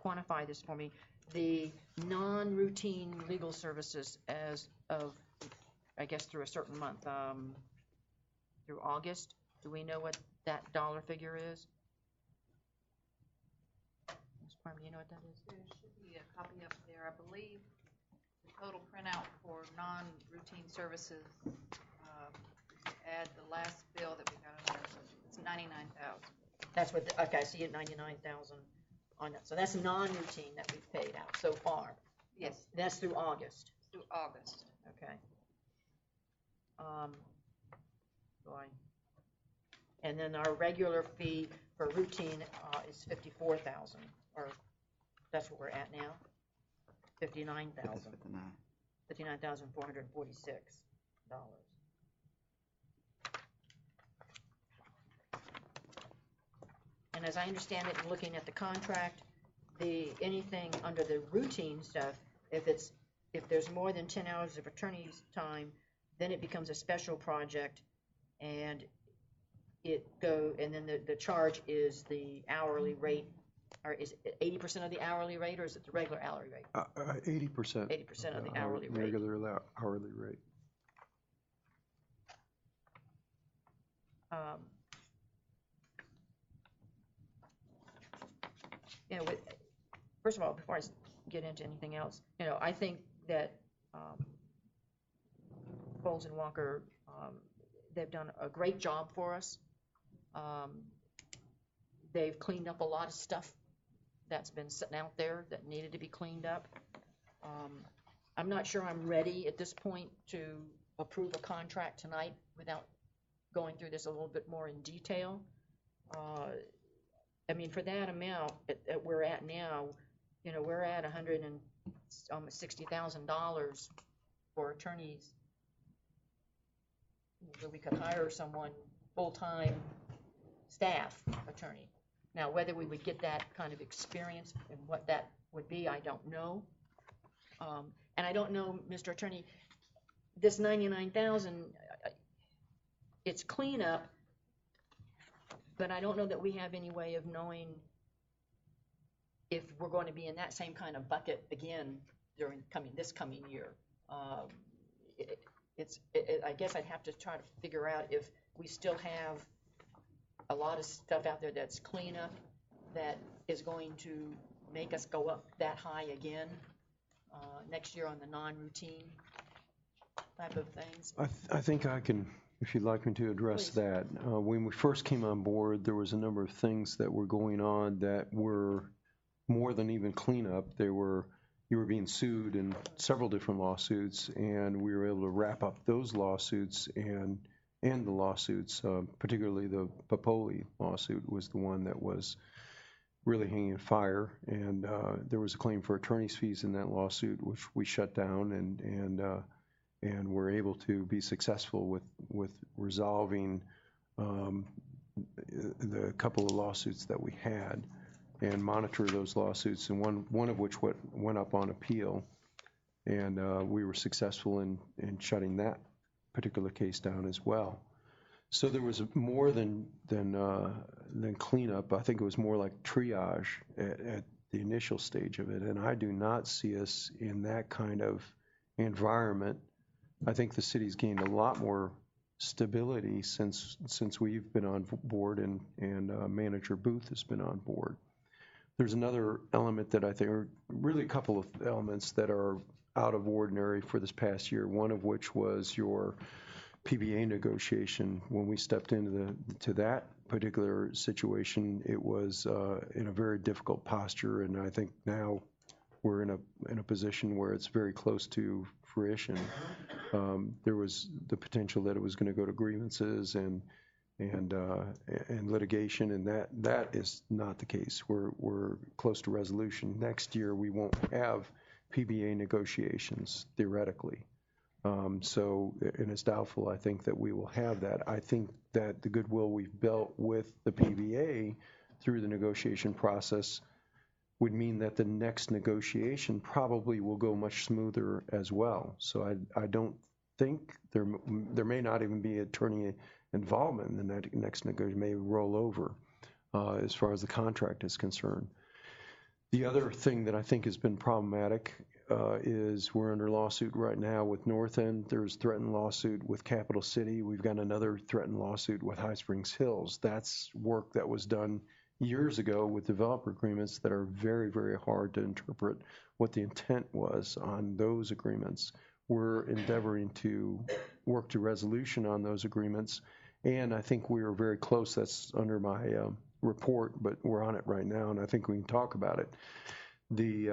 quantify this for me. The non-routine legal services as of, I guess, through a certain month, through August. Do we know what that dollar figure is? Ms. Parma, you know what that is? There should be a copy up there. I believe the total printout for non-routine services, add the last bill that we got on there, so it's $99,000. That's what, okay, I see it, 99,000 on that. So that's non-routine that we've paid out so far. Yes. That's through August. Through August. Okay. And then our regular fee for routine is 54,000, or that's what we're at now. 59,000. 59,446 dollars. And as I understand it, in looking at the contract, anything under the routine stuff, if there's more than 10 hours of attorney's time, then it becomes a special project, and then the charge is the hourly rate, or is it 80% of the hourly rate, or is it the regular hourly rate? 80%. 80% of the hourly rate. Regular hourly rate. First of all, before I get into anything else, I think that Bowles and Walker, they've done a great job for us. They've cleaned up a lot of stuff that's been sitting out there that needed to be cleaned up. I'm not sure I'm ready at this point to approve a contract tonight without going through this a little bit more in detail. For that amount that we're at now, we're at $160,000 for attorneys. So we could hire someone, full-time staff attorney. Now, whether we would get that kind of experience and what that would be, I don't know. And I don't know, Mr. Attorney, this $99,000, it's cleanup, but I don't know that we have any way of knowing if we're going to be in that same kind of bucket again during this coming year. I guess I'd have to try to figure out if we still have a lot of stuff out there that's cleanup that is going to make us go up that high again next year on the non-routine type of things. I think I can, if you'd like me to address that. When we first came on board, there was a number of things that were going on that were more than even cleanup. You were being sued in several different lawsuits, and we were able to wrap up those lawsuits and the lawsuits, particularly the Popoli lawsuit was the one that was really hanging fire, and there was a claim for attorney's fees in that lawsuit, which we shut down, and were able to be successful with resolving the couple of lawsuits that we had, and monitor those lawsuits, and one of which went up on appeal, and we were successful in shutting that particular case down as well. So there was more than cleanup. I think it was more like triage at the initial stage of it, and I do not see us in that kind of environment. I think the city's gained a lot more stability since we've been on board and Manager Booth has been on board. There's another element that I think, or really a couple of elements that are out of ordinary for this past year, one of which was your PBA negotiation. When we stepped into that particular situation, it was in a very difficult posture, and I think now we're in a position where it's very close to fruition. There was the potential that it was going to go to grievances and litigation, and that is not the case. We're close to resolution. Next year we won't have PBA negotiations, theoretically. And it's doubtful, I think, that we will have that. I think that the goodwill we've built with the PBA through the negotiation process would mean that the next negotiation probably will go much smoother as well. So I don't think there may not even be attorney involvement in the next negotiation, may roll over as far as the contract is concerned. The other thing that I think has been problematic is we're under lawsuit right now with North End. There's threatened lawsuit with Capital City. We've got another threatened lawsuit with High Springs Hills. That's work that was done years ago with developer agreements that are very, very hard to interpret what the intent was on those agreements. We're endeavoring to work to resolution on those agreements, and I think we are very close. That's under my report, but we're on it right now, and I think we can talk about it. The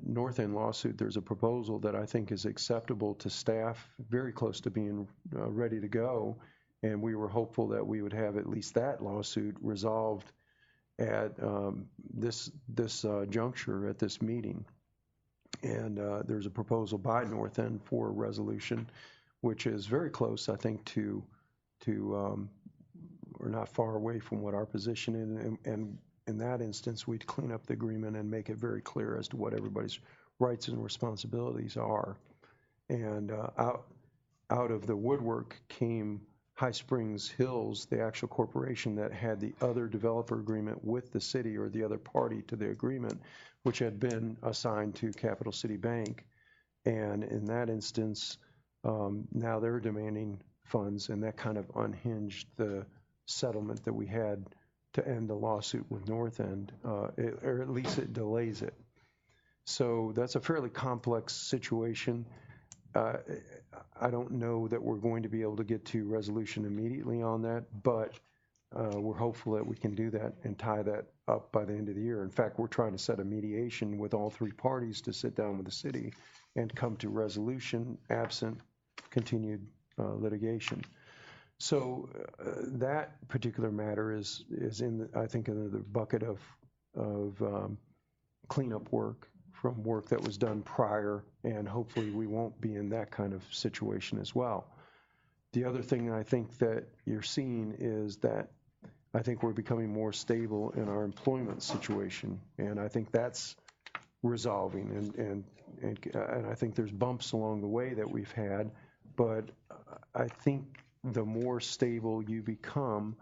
North End lawsuit, there's a proposal that I think is acceptable to staff, very close to being ready to go, and we were hopeful that we would have at least that lawsuit resolved at this juncture at this meeting. And there's a proposal by North End for a resolution, which is very close, I think, to we're not far away from what our position is, and in that instance, we'd clean up the agreement and make it very clear as to what everybody's rights and responsibilities are. And out of the woodwork came High Springs Hills, the actual corporation that had the other developer agreement with the city or the other party to the agreement, which had been assigned to Capital City Bank. And in that instance, now they're demanding funds, and that kind of unhinged the settlement that we had to end the lawsuit with North End, or at least it delays it. So that's a fairly complex situation. I don't know that we're going to be able to get to resolution immediately on that, but we're hopeful that we can do that and tie that up by the end of the year. In fact, we're trying to set a mediation with all three parties to sit down with the city and come to resolution absent continued litigation. So that particular matter is in, I think, in the bucket of cleanup work from work that was done prior, and hopefully we won't be in that kind of situation as well. The other thing I think that you're seeing is that I think we're becoming more stable in our employment situation, and I think that's resolving, and I think there's bumps along the way that we've had, but I think the more stable you become,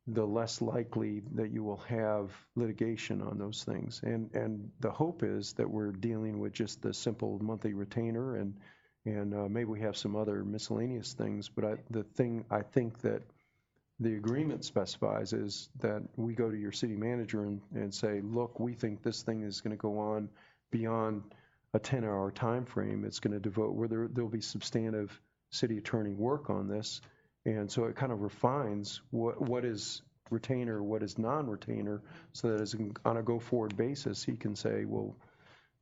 the less likely that you will have litigation on those things. And the hope is that we're dealing with just the simple monthly retainer, and maybe we have some other miscellaneous things, but the thing I think that the agreement specifies is that we go to your city manager and say, look, we think this thing is going to go on beyond a 10-hour time frame. It's going to devote where there'll be substantive city attorney work on this. And so it kind of refines what is retainer, what is non-retainer, so that as on a go-forward basis, he can say, well,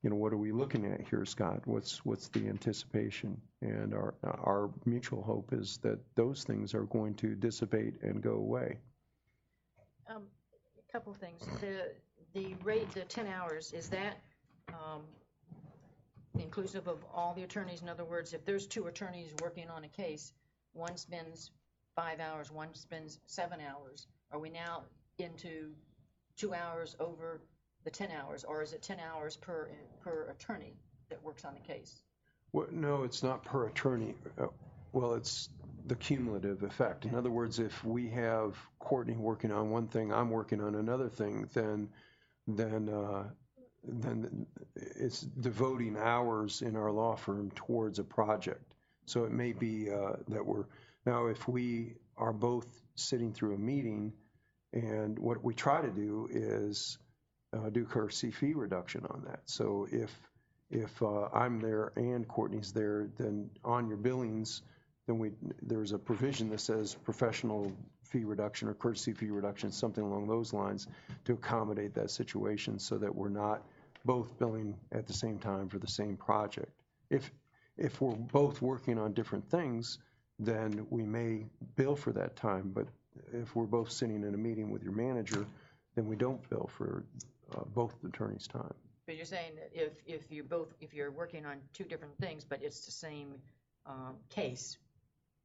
you know, what are we looking at here, Scott? What's the anticipation? And our mutual hope is that those things are going to dissipate and go away. A couple of things. The rate, the 10 hours, is that inclusive of all the attorneys? In other words, if there's two attorneys working on a case, one spends 5 hours, one spends 7 hours, are we now into 2 hours over the 10 hours, or is it 10 hours per attorney that works on the case? Well, no, it's not per attorney. Well, it's the cumulative effect. In other words, if we have Courtney working on one thing, I'm working on another thing, then it's devoting hours in our law firm towards a project. So it may be that we're now, if we are both sitting through a meeting, and what we try to do is do courtesy fee reduction on that. So if I'm there and Courtney's there, then on your billings, then there's a provision that says professional fee reduction or courtesy fee reduction, something along those lines, to accommodate that situation so that we're not both billing at the same time for the same project. If we're both working on different things, then we may bill for that time. But if we're both sitting in a meeting with your manager, then we don't bill for both attorneys' time. But you're saying that if you're working on two different things, but it's the same case.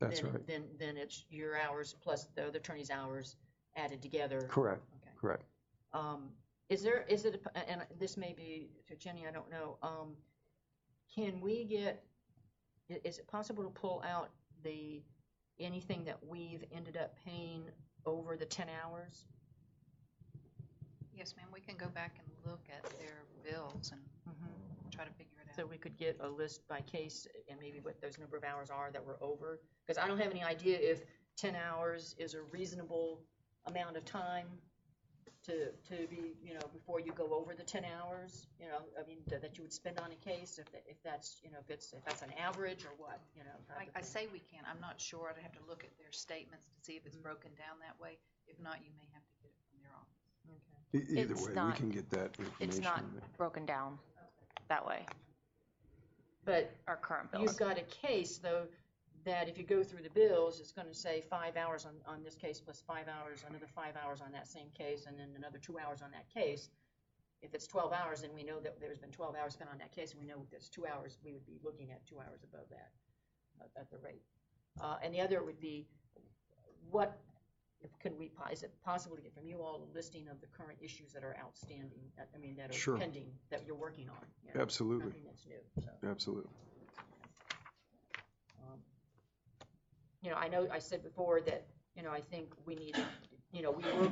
That's then, right. Then it's your hours plus the other attorney's hours added together. Correct, Okay. correct. Is it, and this may be to Jenny, I don't know, can we get, is it possible to pull out anything that we've ended up paying over the 10 hours? Yes, ma'am, we can go back and look at their bills and try to figure it out. So we could get a list by case and maybe what those number of hours are that we're over? Because I don't have any idea if 10 hours is a reasonable amount of time to be, before you go over the 10 hours, I mean, that you would spend on a case, if that's an average or what, I say we can. I'm not sure. I'd have to look at their statements to see if it's broken down that way. If not, you may have to get it from their office. Okay. Either way, we can get that information. It's not broken down that way. But our current bills. You've got a case, though, that if you go through the bills, it's going to say 5 hours on this case plus 5 hours, another 5 hours on that same case, and then another 2 hours on that case. If it's 12 hours, then we know that there's been 12 hours spent on that case, and we know if there's 2 hours, we would be looking at 2 hours above that at the rate. And the other would be, is it possible to get from you all a listing of the current issues that are outstanding, that are pending, that you're working on? Absolutely. Nothing that's new. So. Absolutely. I know I said before that, I think we need, we are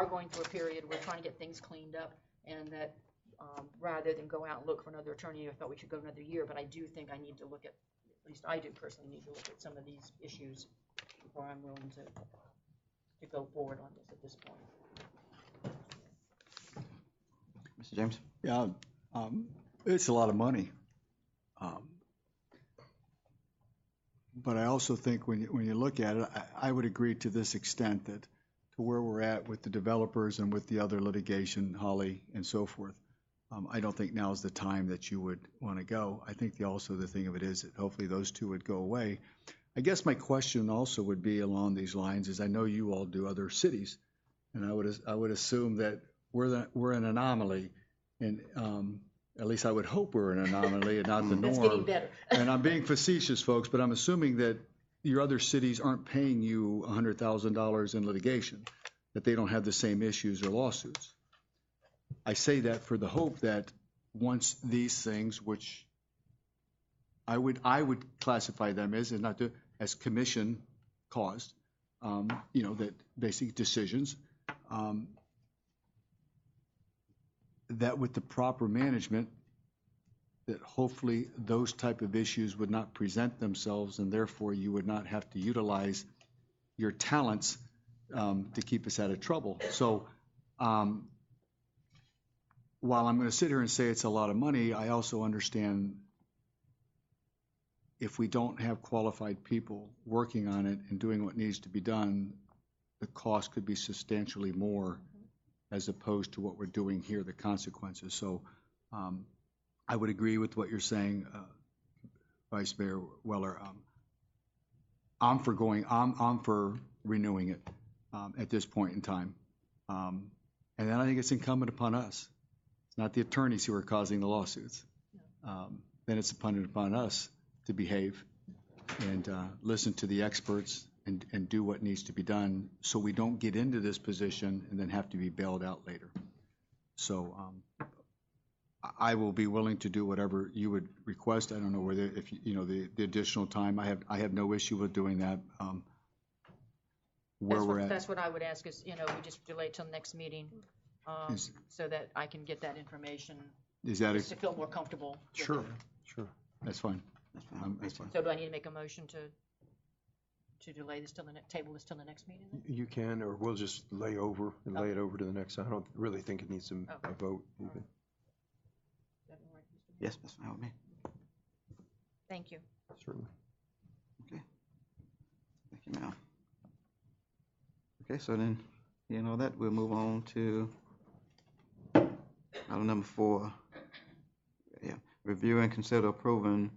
going through a period, we're trying to get things cleaned up, and that rather than go out and look for another attorney, I thought we should go another year, but I do think I need to look at least I do personally need to look at some of these issues before I'm willing to go forward on this at this point. Mr. James? Yeah, it's a lot of money. But I also think when you look at it, I would agree to this extent that to where we're at with the developers and with the other litigation, Holly and so forth, I don't think now is the time that you would want to go. I think also the thing of it is that hopefully those two would go away. I guess my question also would be along these lines is I know you all do other cities, and I would assume that we're an anomaly, and at least I would hope we're an anomaly and not the norm. It's getting better. And I'm being facetious, folks, but I'm assuming that your other cities aren't paying you $100,000 in litigation, that they don't have the same issues or lawsuits. I say that for the hope that once these things, which I would classify them as commission caused, that basic decisions, that with the proper management, that hopefully those type of issues would not present themselves, and therefore you would not have to utilize your talents to keep us out of trouble. So while I'm going to sit here and say it's a lot of money, I also understand if we don't have qualified people working on it and doing what needs to be done, the cost could be substantially more as opposed to what we're doing here, the consequences. So I would agree with what you're saying, Vice Mayor Weller. I'm for renewing it at this point in time. And then I think it's incumbent upon us. It's not the attorneys who are causing the lawsuits. Then it's incumbent upon us to behave and listen to the experts and do what needs to be done so we don't get into this position and then have to be bailed out later. So I will be willing to do whatever you would request. I don't know whether if the additional time. I have no issue with doing that. We're at. That's what I would ask is, we just delay till next meeting so that I can get that information. Is that just to feel more comfortable? Sure. That's fine. That's fine. So do I need to make a motion to delay this table this till the next meeting? Then? You can, or we'll just lay it over to the next. I don't really think it needs a vote even. Yes, that's fine with me. Thank you. Certainly. Okay. Thank you, ma'am. Okay, so then, that, we'll move on to item number 4. Yeah, review and consider approval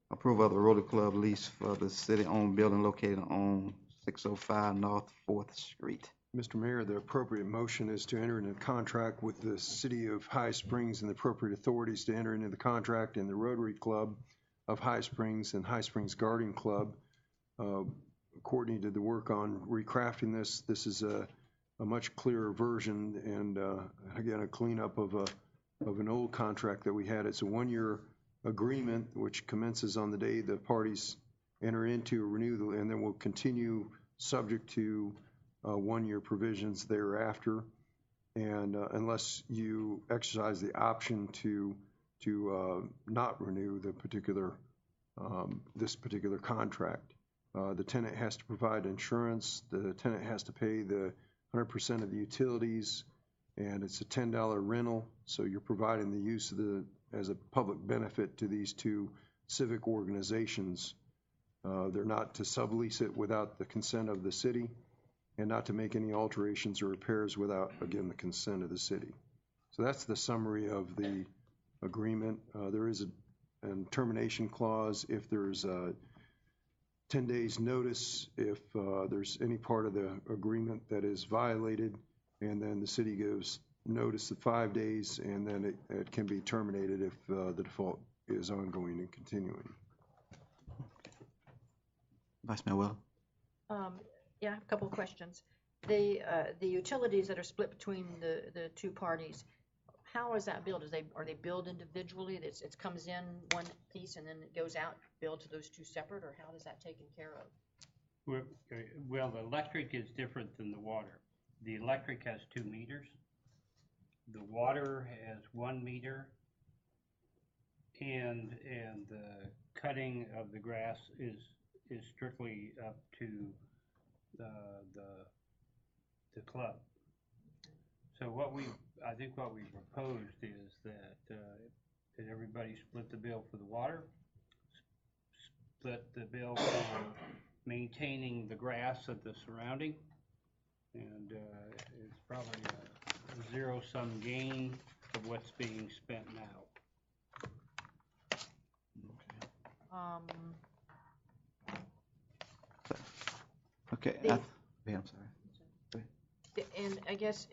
of the Rotary Club lease for the city-owned building located on 605 North 4th Street. Mr. Mayor, the appropriate motion is to enter into contract with the City of High Springs and the appropriate authorities to enter into the contract and the Rotary Club of High Springs and High Springs Garden Club. Courtney did the work on recrafting this. This is a much clearer version and, again, a cleanup of an old contract that we had. It's a one-year agreement which commences on the day the parties enter into or renew, and then will continue subject to one-year provisions thereafter. And unless you exercise the option to not renew the particular this particular contract, the tenant has to provide insurance. The tenant has to pay the 100% of the utilities, and it's a $10 rental. So you're providing the use of as a public benefit to these two civic organizations. They're not to sublease it without the consent of the city, and not to make any alterations or repairs without, again, the consent of the city. So that's the summary of the agreement. There is a termination clause if there's 10 days notice if there's any part of the agreement that is violated, and then the city gives notice of 5 days, and then it can be terminated if the default is ongoing and continuing. Vice Mayor Will. Yeah, I have a couple of questions. The utilities that are split between the two parties, how is that billed? Are they billed individually? It comes in one piece and then it goes out billed to those two separate, or how is that taken care of? Well, the electric is different than the water. The electric has 2 meters. The water has 1 meter, and the cutting of the grass is strictly up to the club. So I think what we proposed is that everybody split the bill for the water, split the bill for maintaining the grass at the surrounding, and it's probably a zero-sum gain of what's being spent now. Okay. I'm sorry. And I guess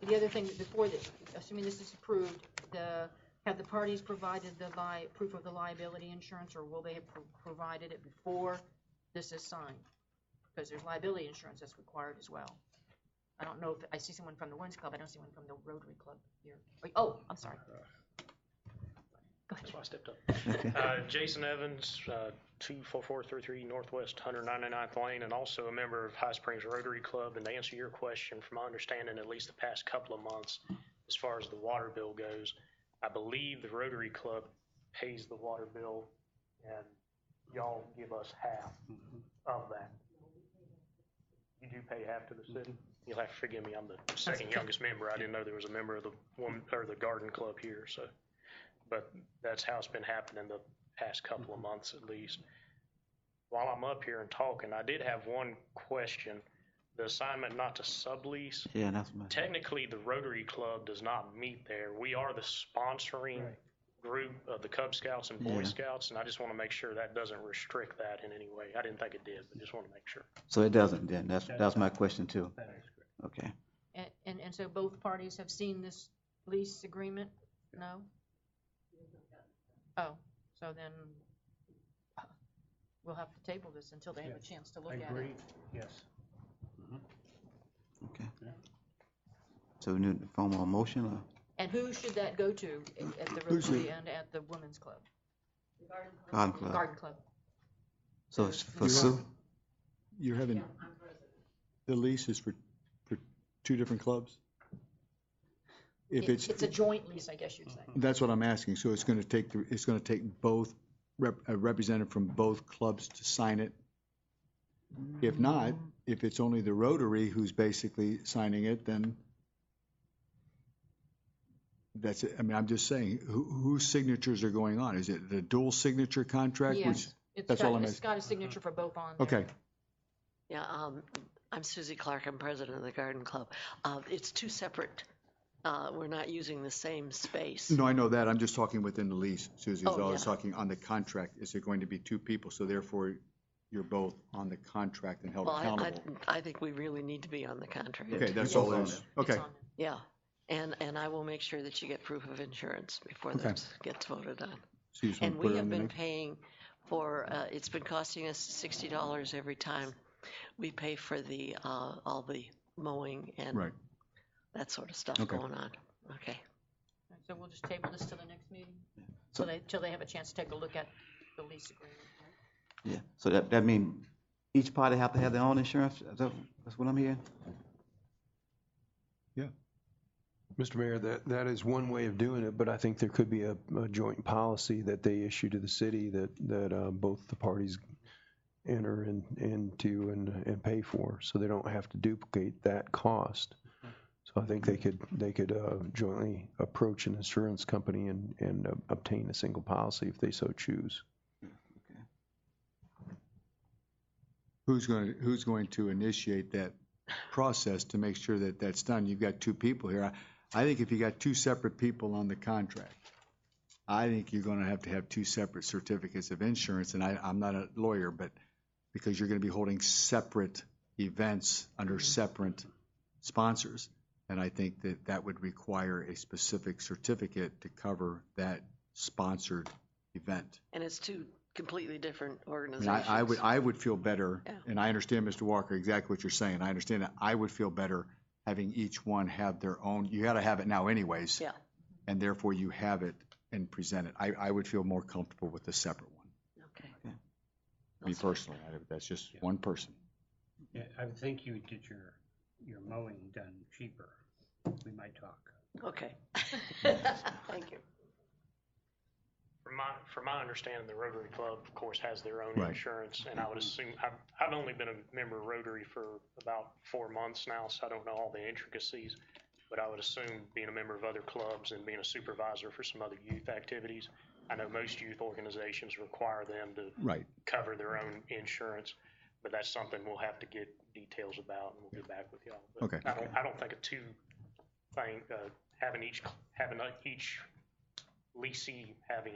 the other thing, before this, assuming this is approved, have the parties provided the proof of the liability insurance, or will they have provided it before this is signed? Because there's liability insurance that's required as well. I don't know if I see someone from the Women's Club. I don't see one from the Rotary Club here. Oh, I'm sorry. Go ahead. That's why I stepped up. Okay. Jason Evans, 24433 Northwest 199th Lane, and also a member of High Springs Rotary Club. And to answer your question, from my understanding, at least the past couple of months, as far as the water bill goes, I believe the Rotary Club pays the water bill, and y'all give us half of that. You do pay half to the city? You'll have to forgive me. I'm the second youngest member. I didn't know there was a member of the Garden Club here. So, but that's how it's been happening the past couple of months at least. While I'm up here and talking, I did have one question. The assignment not to sublease. Yeah, that's my. Technically, the Rotary Club does not meet there. We are the sponsoring group of the Cub Scouts and Boy Scouts, and I just want to make sure that doesn't restrict that in any way. I didn't think it did, but just want to make sure. So it doesn't then. That's my question too. That is correct. Okay. And so both parties have seen this lease agreement? No? Oh, so then we'll have to table this until they have a chance to look at it. Agreed, yes. Okay. So we need a formal motion or? And who should that go to at the Rotary and at the Women's Club? Garden Club. Garden Club. So it's for Sue? You're having, the lease is for 2 different clubs? If It's a joint lease, I guess you'd say. That's what I'm asking. So it's going to take both, a representative from both clubs to sign it? If not, if it's only the Rotary who's basically signing it, then that's it. I mean, I'm just saying, whose signatures are going on? Is it the dual signature contract? Yes, That's all I'm it's asking. got a signature for both on there. Okay. Yeah, I'm Susie Clark. I'm president of the Garden Club. It's 2 separate. We're not using the same space. No, I know that. I'm just talking within the lease, Susie. Oh, I was yeah. talking on the contract. Is it going to be 2 people? So therefore, you're both on the contract and held Well, accountable. I think we really need to be on the contract. Okay, that's all it is. Okay. Yeah, and I will make sure that you get proof of insurance before Okay. that gets voted on. So you just wanna And put we it on have the been next- paying for, it's been costing us $60 every time we pay for the, all the mowing and Right. that sort of stuff Okay. going on. Okay. So we'll just table this till the next meeting? So- Till they have a chance to take a look at the lease agreement, right? Yeah, so that mean each party have to have their own insurance? That's what I'm hearing? Mr. Mayor, that is one way of doing it, but I think there could be a joint policy that they issue to the city that both the parties enter into and pay for, so they don't have to duplicate that cost. So I think they could jointly approach an insurance company and obtain a single policy if they so choose. Who's going to initiate that process to make sure that that's done? You've got two people here. I think if you got two separate people on the contract, I think you're going to have two separate certificates of insurance. And I'm not a lawyer, but because you're going to be holding separate events under separate sponsors. And I think that would require a specific certificate to cover that sponsored event. And it's two completely different And organizations. I would feel better, Yeah. and I understand, Mr. Walker, exactly what you're saying. I understand that. I would feel better having each one have their own. You got to have it now anyways. Yeah. And therefore you have it and present it. I would feel more comfortable with a separate one. Okay. Me personally, that's just one person. Yeah, I would think you would get your mowing done cheaper. We might talk. Okay. Thank you. From my understanding, the Rotary Club, of course, has their own Right. insurance, and I would assume, I've only been a member of Rotary for about 4 months now, so I don't know all the intricacies, but I would assume being a member of other clubs and being a supervisor for some other youth activities, I know most youth organizations require them to Right. cover their own insurance, but that's something we'll have to get details about, and we'll get back with y'all. But Okay. I don't think a two thing, having each leasee having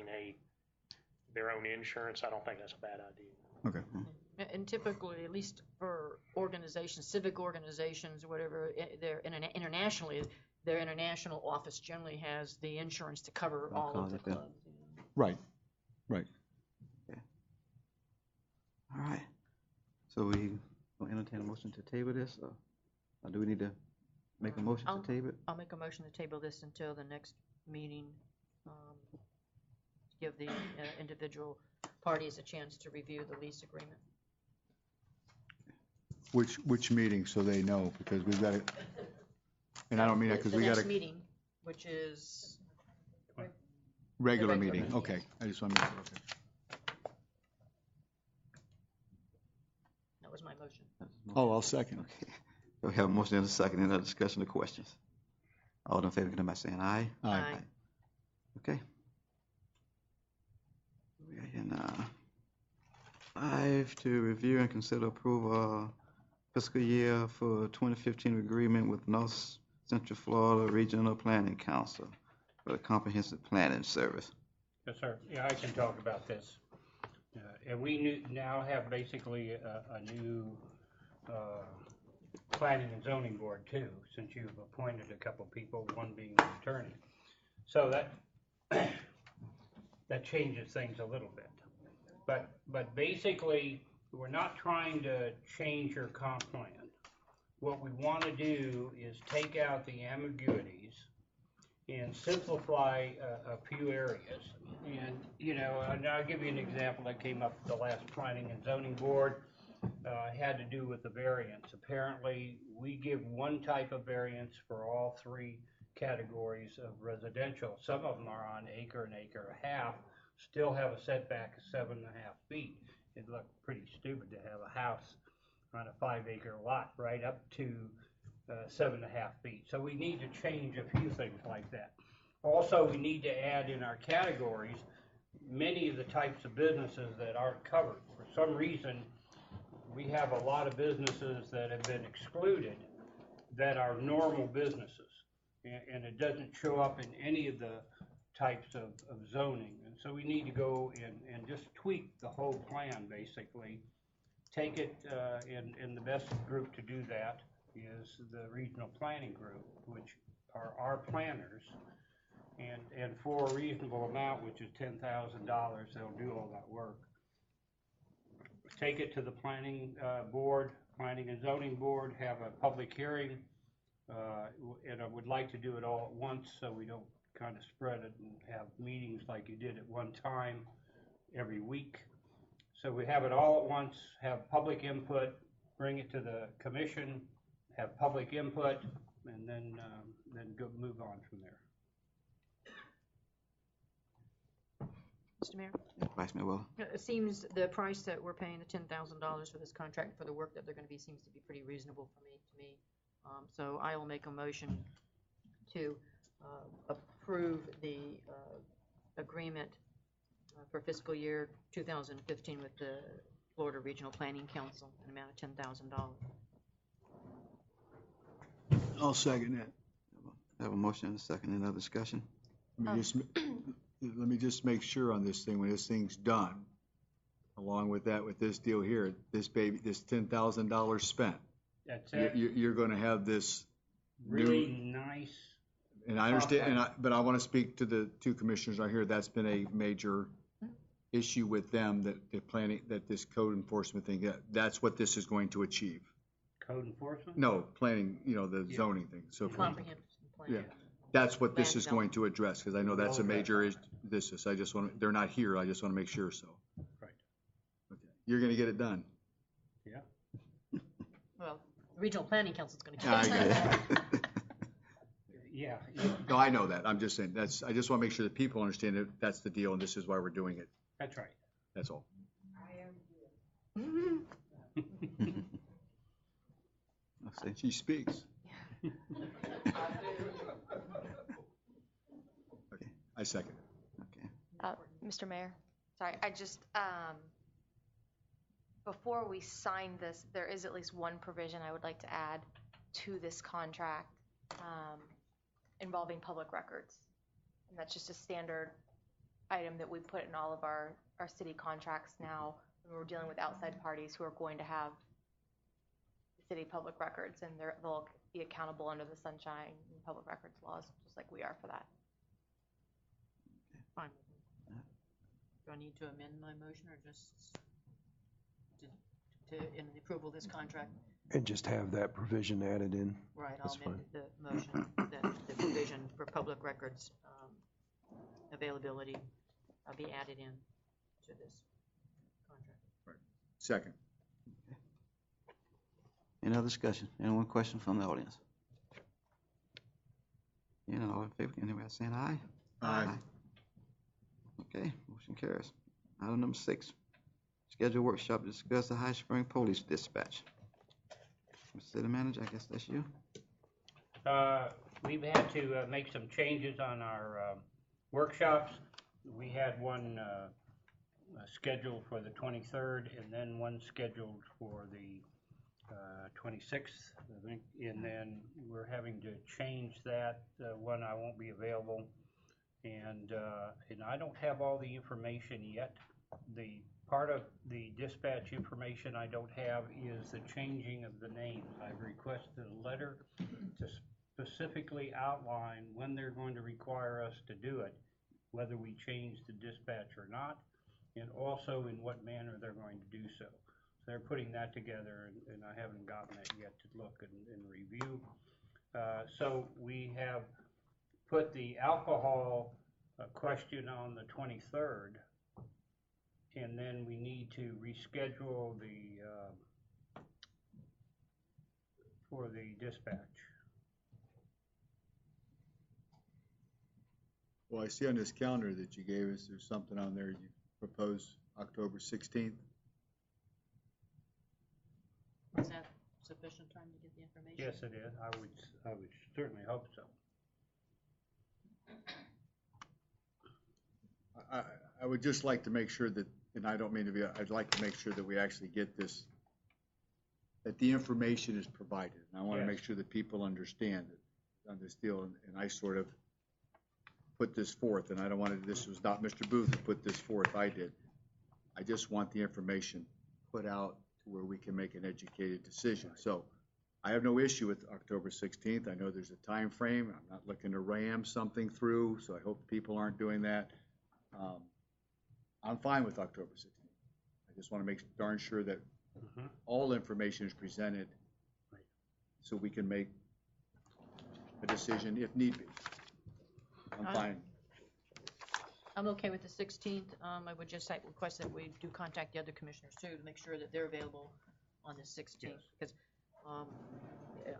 their own insurance, I don't think that's a bad idea. Okay. And typically, at least for organizations, civic organizations, or whatever, they're internationally, their international office generally has the insurance to cover all of the clubs. Right. Right. All right. So we will entertain a motion to table this, or do we need to make a motion to table it? I'll make a motion to table this until the next meeting, to give the individual parties a chance to review the lease agreement. Which meeting, so they know, because we've got to, and I don't mean that because we got The next a meeting, which is regular regular meeting. meeting. Okay, I just want to make sure. That was my motion. Oh, I'll second. We have a motion and a second, any other discussion or questions? All in favor, give by saying aye. Aye. Okay. We are here now. 5, to review and consider approval fiscal year for 2015 agreement with North Central Florida Regional Planning Council for the Comprehensive Planning Service. Yes, sir. Yeah, I can talk about this. And we now have basically a new planning and zoning board too, since you've appointed a couple people, one being the attorney. So that changes things a little bit. But basically, we're not trying to change your comp plan. What we want to do is take out the ambiguities and simplify a few areas. And I'll give you an example that came up at the last planning and zoning board. Had to do with the variance. Apparently, we give one type of variance for all 3 categories of residential. Some of them are on acre and acre and a half, still have a setback of 7.5 feet. It'd look pretty stupid to have a house on a 5-acre lot right up to 7.5 feet. So we need to change a few things like that. Also, we need to add in our categories many of the types of businesses that aren't covered. For some reason, we have a lot of businesses that have been excluded that are normal businesses. And it doesn't show up in any of the types of zoning. And so we need to go and just tweak the whole plan, basically, take it, and the best group to do that is the regional planning group, which are our planners. And for a reasonable amount, which is $10,000, they'll do all that work. Take it to the planning board, planning and zoning board, have a public hearing, and I would like to do it all at once so we don't kind of spread it and have meetings like you did at one time every week. So we have it all at once, have public input, bring it to the commission, have public input, and then move on from there. Mr. Mayor? Vice Mayor Well. It seems the price that we're paying, the $10,000 for this contract, for the work that they're going to be, seems to be pretty reasonable to me. So I will make a motion to approve the agreement for fiscal year 2015 with the Florida Regional Planning Council, an amount of $10,000. I'll second that. I have a motion and a second. Any other discussion? Let me just make sure on this thing, when this thing's done, along with that, with this deal here, this $10,000 spent. That's it. You're gonna have this Really nice. and I understand, but I want to speak to the two commissioners right here. That's been a major issue with them, that the planning, that this code enforcement thing, that's what this is going to achieve. Code enforcement? No, planning, the zoning thing, so forth. Comprehensive plan. Yeah, that's what this Land is going to address, because I know that's a major issue. I just want, they're not here, I just want to make sure, so. Right. Okay. You're gonna get it done. Yeah. Well, the Regional Planning Council's going to I get get it. Yeah. No, I know that, I'm just saying, I just want to make sure that people understand that that's the deal, and this is why we're doing it, That's right. that's all. She speaks. Okay, I second. Okay. Mr. Mayor, sorry, I just, before we sign this, there is at least one provision I would like to add to this contract involving public records. And that's just a standard item that we put in all of our city contracts now when we're dealing with outside parties who are going to have city public records, and they'll be accountable under the Sunshine and Public Records laws, just like we are for that. Fine. Do I need to amend my motion, or just to in the approval of this contract? And just have that provision added in. Right, That's I'll amend the motion, that the provision for public records availability be added in to this contract. Second. Any other discussion? Anyone question from the audience? All in favor, anybody saying aye? Aye. Okay, motion carries. Item number 6, schedule workshop to discuss the High Spring Police Dispatch. Mr. City Manager, I guess that's you. We've had to make some changes on our workshops. We had one scheduled for the 23rd, and then one scheduled for the 26th, I think, and then we're having to change that. One, I won't be available, and I don't have all the information yet. The part of the dispatch information I don't have is the changing of the names. I've requested a letter to specifically outline when they're going to require us to do it, whether we change the dispatch or not, and also in what manner they're going to do so. They're putting that together, and I haven't gotten it yet to look and review. So we have put the alcohol question on the 23rd, and then we need to reschedule for the dispatch. Well, I see on this calendar that you gave us, there's something on there, you propose October 16th. Is that sufficient time to get the information? Yes, it is. I would certainly hope so. I would just like to make sure that, and I don't mean to be, I'd like to make sure that we actually get this, that the information is provided. And I want to make sure that people understand it on this deal, and I sort of put this forth, and I don't want to, this was not Mr. Booth who put this forth, I did. I just want the information put out to where we can make an educated decision. So I have no issue with October 16th. I know there's a time frame. I'm not looking to ram something through, so I hope people aren't doing that. I'm fine with October 16th. I just want to make darn sure that all information is presented so we can make a decision if need be. I'm fine. I'm okay with the 16th. I would just request that we do contact the other commissioners too to make sure that they're available on the 16th. Because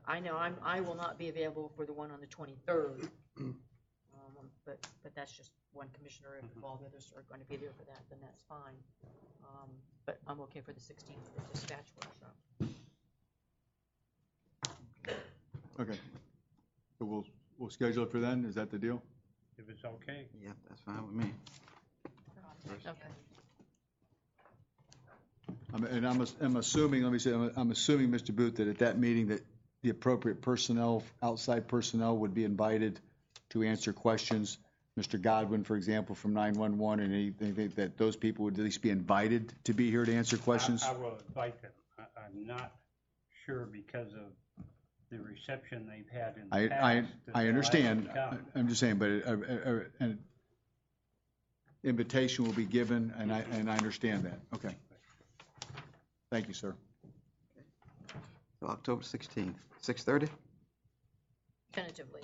I know I will not be available for the one on the 23rd. But that's just one commissioner. If all the others are going to be there for that, then that's fine. But I'm okay for the 16th for the dispatch workshop. Okay. So we'll schedule it for then. Is that the deal? If it's okay. Yeah, that's fine with me. Okay. I'm assuming, I'm assuming, Mr. Booth, that at that meeting that the appropriate personnel, outside personnel would be invited to answer questions. Mr. Godwin, for example, from 911, and anything that those people would at least be invited to be here to answer questions? I will invite them. I'm not sure because of the reception they've had in the past. I understand. I'm just saying, but an invitation will be given, and I understand that. Okay. Thank you, sir. So October 16th, 6:30? Tentatively.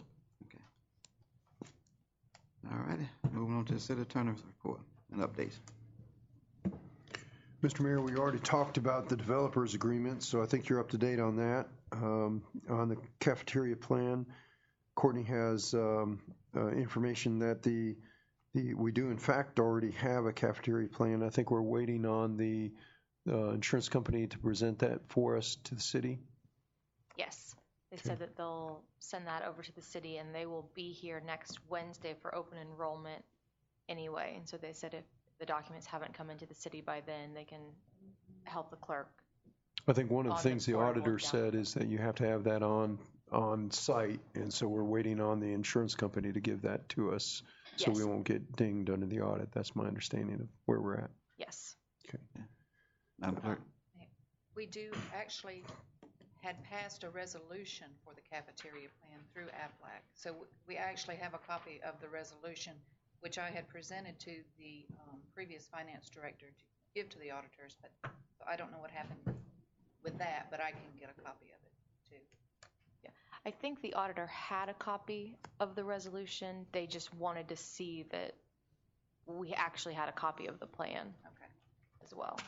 Okay. All righty. Moving on to the city attorney's report and updates. Mr. Mayor, we already talked about the developers agreement, so I think you're up to date on that. On the cafeteria plan, Courtney has information that we do in fact already have a cafeteria plan. I think we're waiting on the insurance company to present that for us to the city. Yes, they said that they'll send that over to the city, and they will be here next Wednesday for open enrollment anyway. And so they said if the documents haven't come into the city by then, they can help the clerk. I think one of the things the auditor said is that you have to have that on site, and so we're waiting on the insurance company to give that to us, so we won't get dinged under the audit. That's my understanding of where we're at. Yes. Okay. Madam Clerk. We do actually had passed a resolution for the cafeteria plan through AFLAC. So we actually have a copy of the resolution, which I had presented to the previous finance director to give to the auditors, but I don't know what happened with that, but I can get a copy of it too. Yeah, I think the auditor had a copy of the resolution. They just wanted to see that we actually had a copy of the plan as well.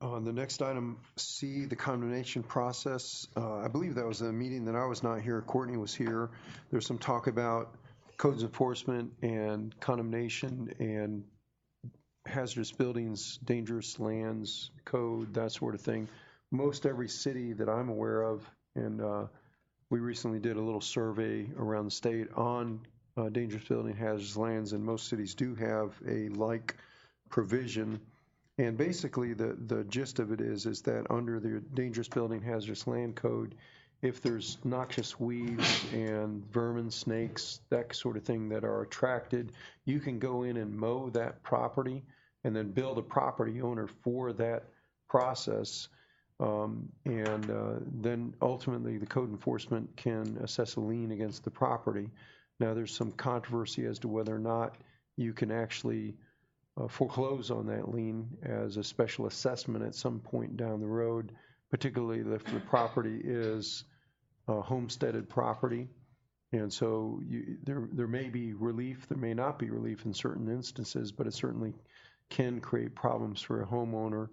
The next item, C, the condemnation process. I believe that was a meeting that I was not here. Courtney was here. There's some talk about codes enforcement and condemnation and hazardous buildings, dangerous lands, code, that sort of thing. Most every city that I'm aware of, and we recently did a little survey around the state on dangerous building, hazardous lands, and most cities do have a like provision. And basically, the gist of it is that under the dangerous building hazardous land code, if there's noxious weeds and vermin, snakes, that sort of thing that are attracted, you can go in and mow that property and then bill the property owner for that process. Then ultimately, the code enforcement can assess a lien against the property. Now, there's some controversy as to whether or not you can actually foreclose on that lien as a special assessment at some point down the road, particularly if the property is homesteaded property. And so there may be relief, there may not be relief in certain instances, but it certainly can create problems for a homeowner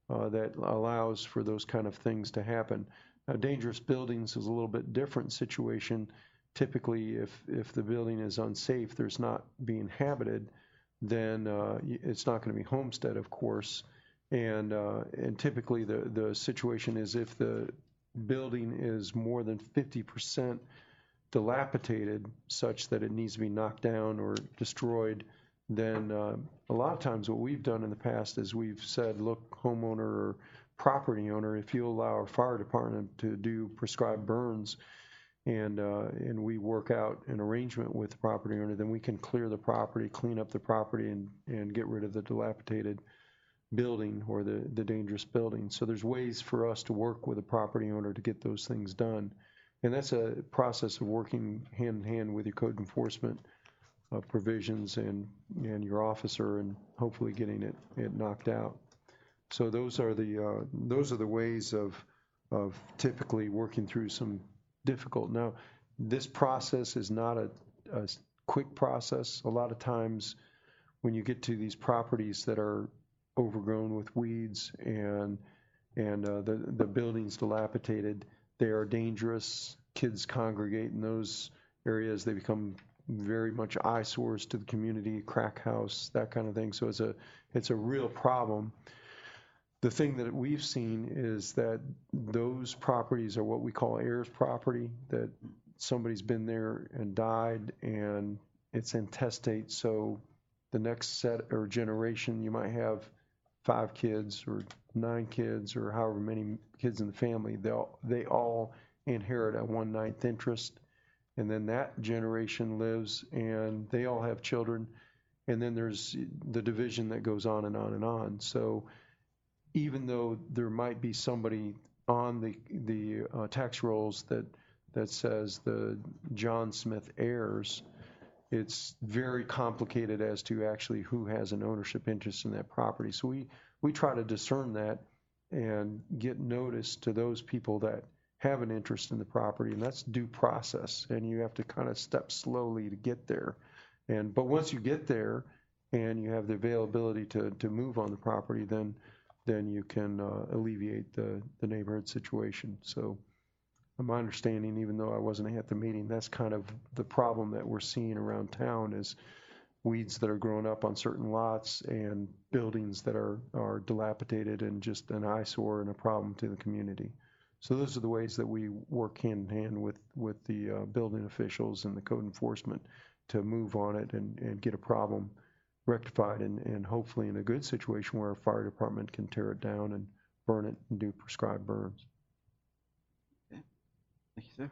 that allows for those kind of things to happen. Dangerous buildings is a little bit different situation. Typically, if the building is unsafe, there's not being inhabited, then it's not going to be homestead, of course. And typically the situation is if the building is more than 50% dilapidated such that it needs to be knocked down or destroyed, then a lot of times what we've done in the past is we've said, look, homeowner or property owner, if you allow our fire department to do prescribed burns, and we work out an arrangement with the property owner, then we can clear the property, clean up the property, and get rid of the dilapidated building or the dangerous building. So there's ways for us to work with a property owner to get those things done. And that's a process of working hand in hand with your code enforcement provisions and your officer, and hopefully getting it knocked out. So those are the ways of typically working through some difficult. Now, this process is not a quick process. A lot of times when you get to these properties that are overgrown with weeds and the building's dilapidated, they are dangerous. Kids congregate in those areas. They become very much eyesores to the community, crack house, that kind of thing. So it's a real problem. The thing that we've seen is that those properties are what we call heirs property, that somebody's been there and died, and it's intestate. So the next set or generation, you might have 5 kids or 9 kids or however many kids in the family. They all inherit a 1/9 interest, and then that generation lives, and they all have children, and then there's the division that goes on and on and on. So even though there might be somebody on the tax rolls that says the John Smith heirs, it's very complicated as to actually who has an ownership interest in that property. So we try to discern that and get notice to those people that have an interest in the property, and that's due process, and you have to kind of step slowly to get there. But once you get there and you have the availability to move on the property, then you can alleviate the neighborhood situation. So my understanding, even though I wasn't at the meeting, that's kind of the problem that we're seeing around town, is weeds that are growing up on certain lots and buildings that are dilapidated and just an eyesore and a problem to the community. So those are the ways that we work hand in hand with the building officials and the code enforcement to move on it and get a problem rectified, and hopefully in a good situation where a fire department can tear it down and burn it and do prescribed burns. Okay. Thank you, sir.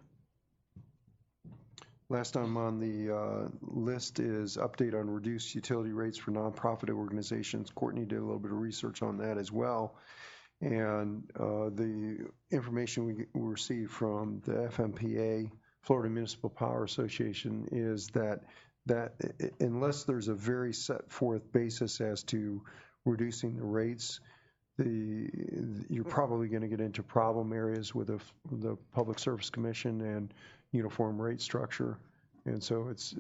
Last item on the list is update on reduced utility rates for nonprofit organizations. Courtney did a little bit of research on that as well. And the information we received from the FMPA, Florida Municipal Power Association, is that unless there's a very set forth basis as to reducing the rates, you're probably going to get into problem areas with the Public Service Commission and uniform rate structure. And so it's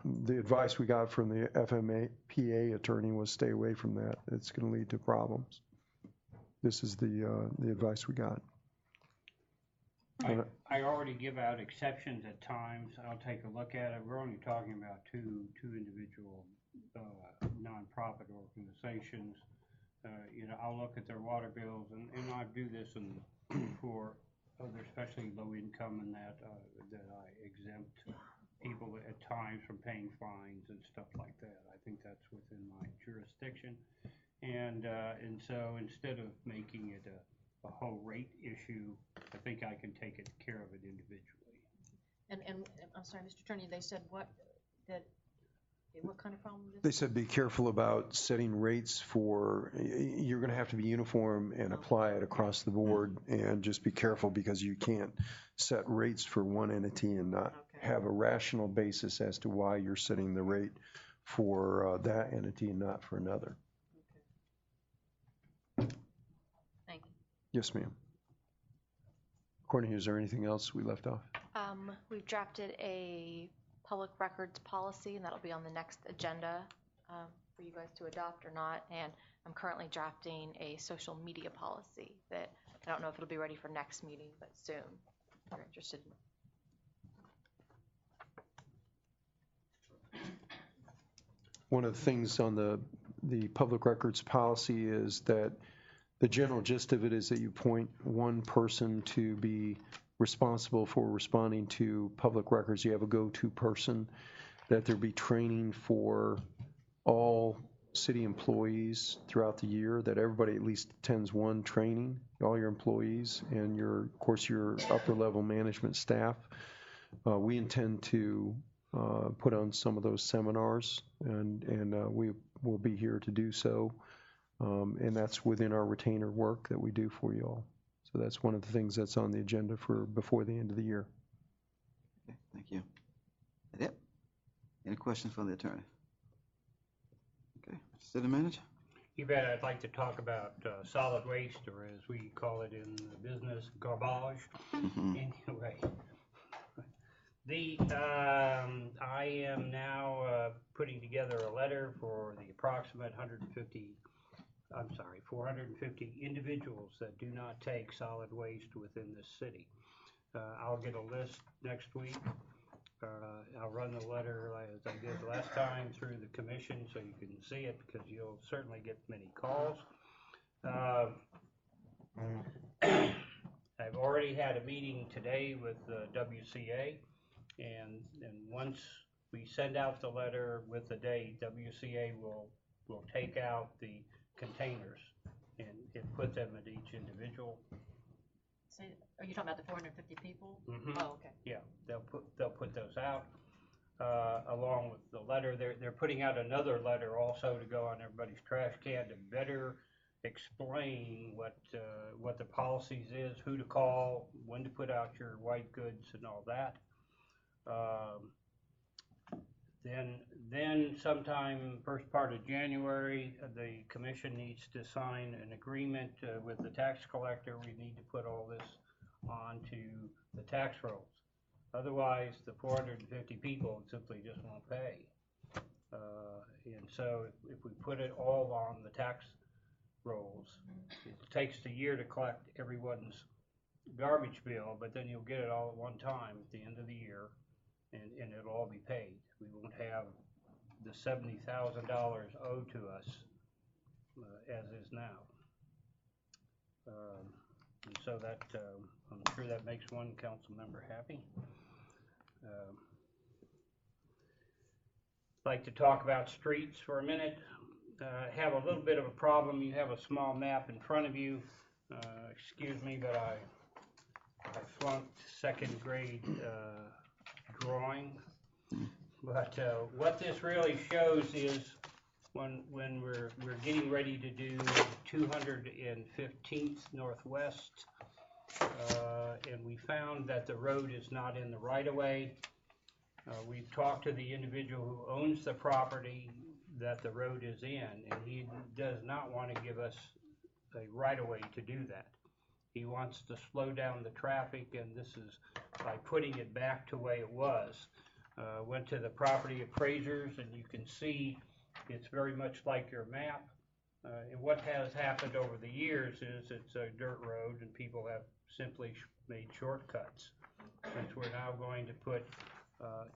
the advice we got from the FMPA attorney was stay away from that. It's going to lead to problems. This is the advice we got. I already give out exceptions at times. I'll take a look at it. We're only talking about two individual nonprofit organizations. I'll look at their water bills, and I do this for other, especially low income, and that I exempt people at times from paying fines and stuff like that. I think that's within my jurisdiction. And so instead of making it a whole rate issue, I think I can take care of it individually. And I'm sorry, Mr. Attorney, they said what kind of problem? They said be careful about setting rates for, you're going to have to be uniform and apply it across the board, and just be careful because you can't set rates for one entity and not have a rational basis as to why you're setting the rate for that entity and not for another. Thank you. Yes, ma'am. Courtney, is there anything else we left off? We've drafted a public records policy, and that'll be on the next agenda for you guys to adopt or not. And I'm currently drafting a social media policy that I don't know if it'll be ready for next meeting, but soon. If you're interested. One of the things on the public records policy is that the general gist of it is that you appoint one person to be responsible for responding to public records. You have a go-to person, that there be training for all city employees throughout the year, that everybody at least attends one training, all your employees and of course your upper level management staff. We intend to put on some of those seminars, and we will be here to do so. And that's within our retainer work that we do for you all. So that's one of the things that's on the agenda for before the end of the year. Okay, thank you. That it? Any questions from the attorney? Okay, Mr. City Manager? You bet. I'd like to talk about solid waste, or as we call it in the business, garbage. Anyway, I am now putting together a letter for the approximate 450 individuals that do not take solid waste within this city. I'll get a list next week. I'll run the letter as I did last time through the commission so you can see it, because you'll certainly get many calls. I've already had a meeting today with WCA, and once we send out the letter with the date, WCA will take out the containers and put them at each individual. So, are you talking about the 450 people? Mm-hmm. Oh, okay. Yeah, they'll put those out along with the letter. They're putting out another letter also to go on everybody's trash can to better explain what the policies is, who to call, when to put out your white goods and all that. Then sometime first part of January, the commission needs to sign an agreement with the tax collector. We need to put all this onto the tax rolls. Otherwise, the 450 people simply just won't pay. And so if we put it all on the tax rolls, it takes a year to collect everyone's garbage bill, but then you'll get it all at one time at the end of the year, and it'll all be paid. We won't have the $70,000 owed to us as is now. And so that, I'm sure that makes one council member happy. I'd like to talk about streets for a minute. Have a little bit of a problem. You have a small map in front of you. Excuse me, but I flunked second grade drawing. But what this really shows is when we're getting ready to do 215th Northwest, and we found that the road is not in the right-of-way. We've talked to the individual who owns the property that the road is in, and he does not want to give us a right-of-way to do that. He wants to slow down the traffic, and this is by putting it back to the way it was. Went to the property appraisers, and you can see it's very much like your map. And what has happened over the years is it's a dirt road, and people have simply made shortcuts. Since we're now going to put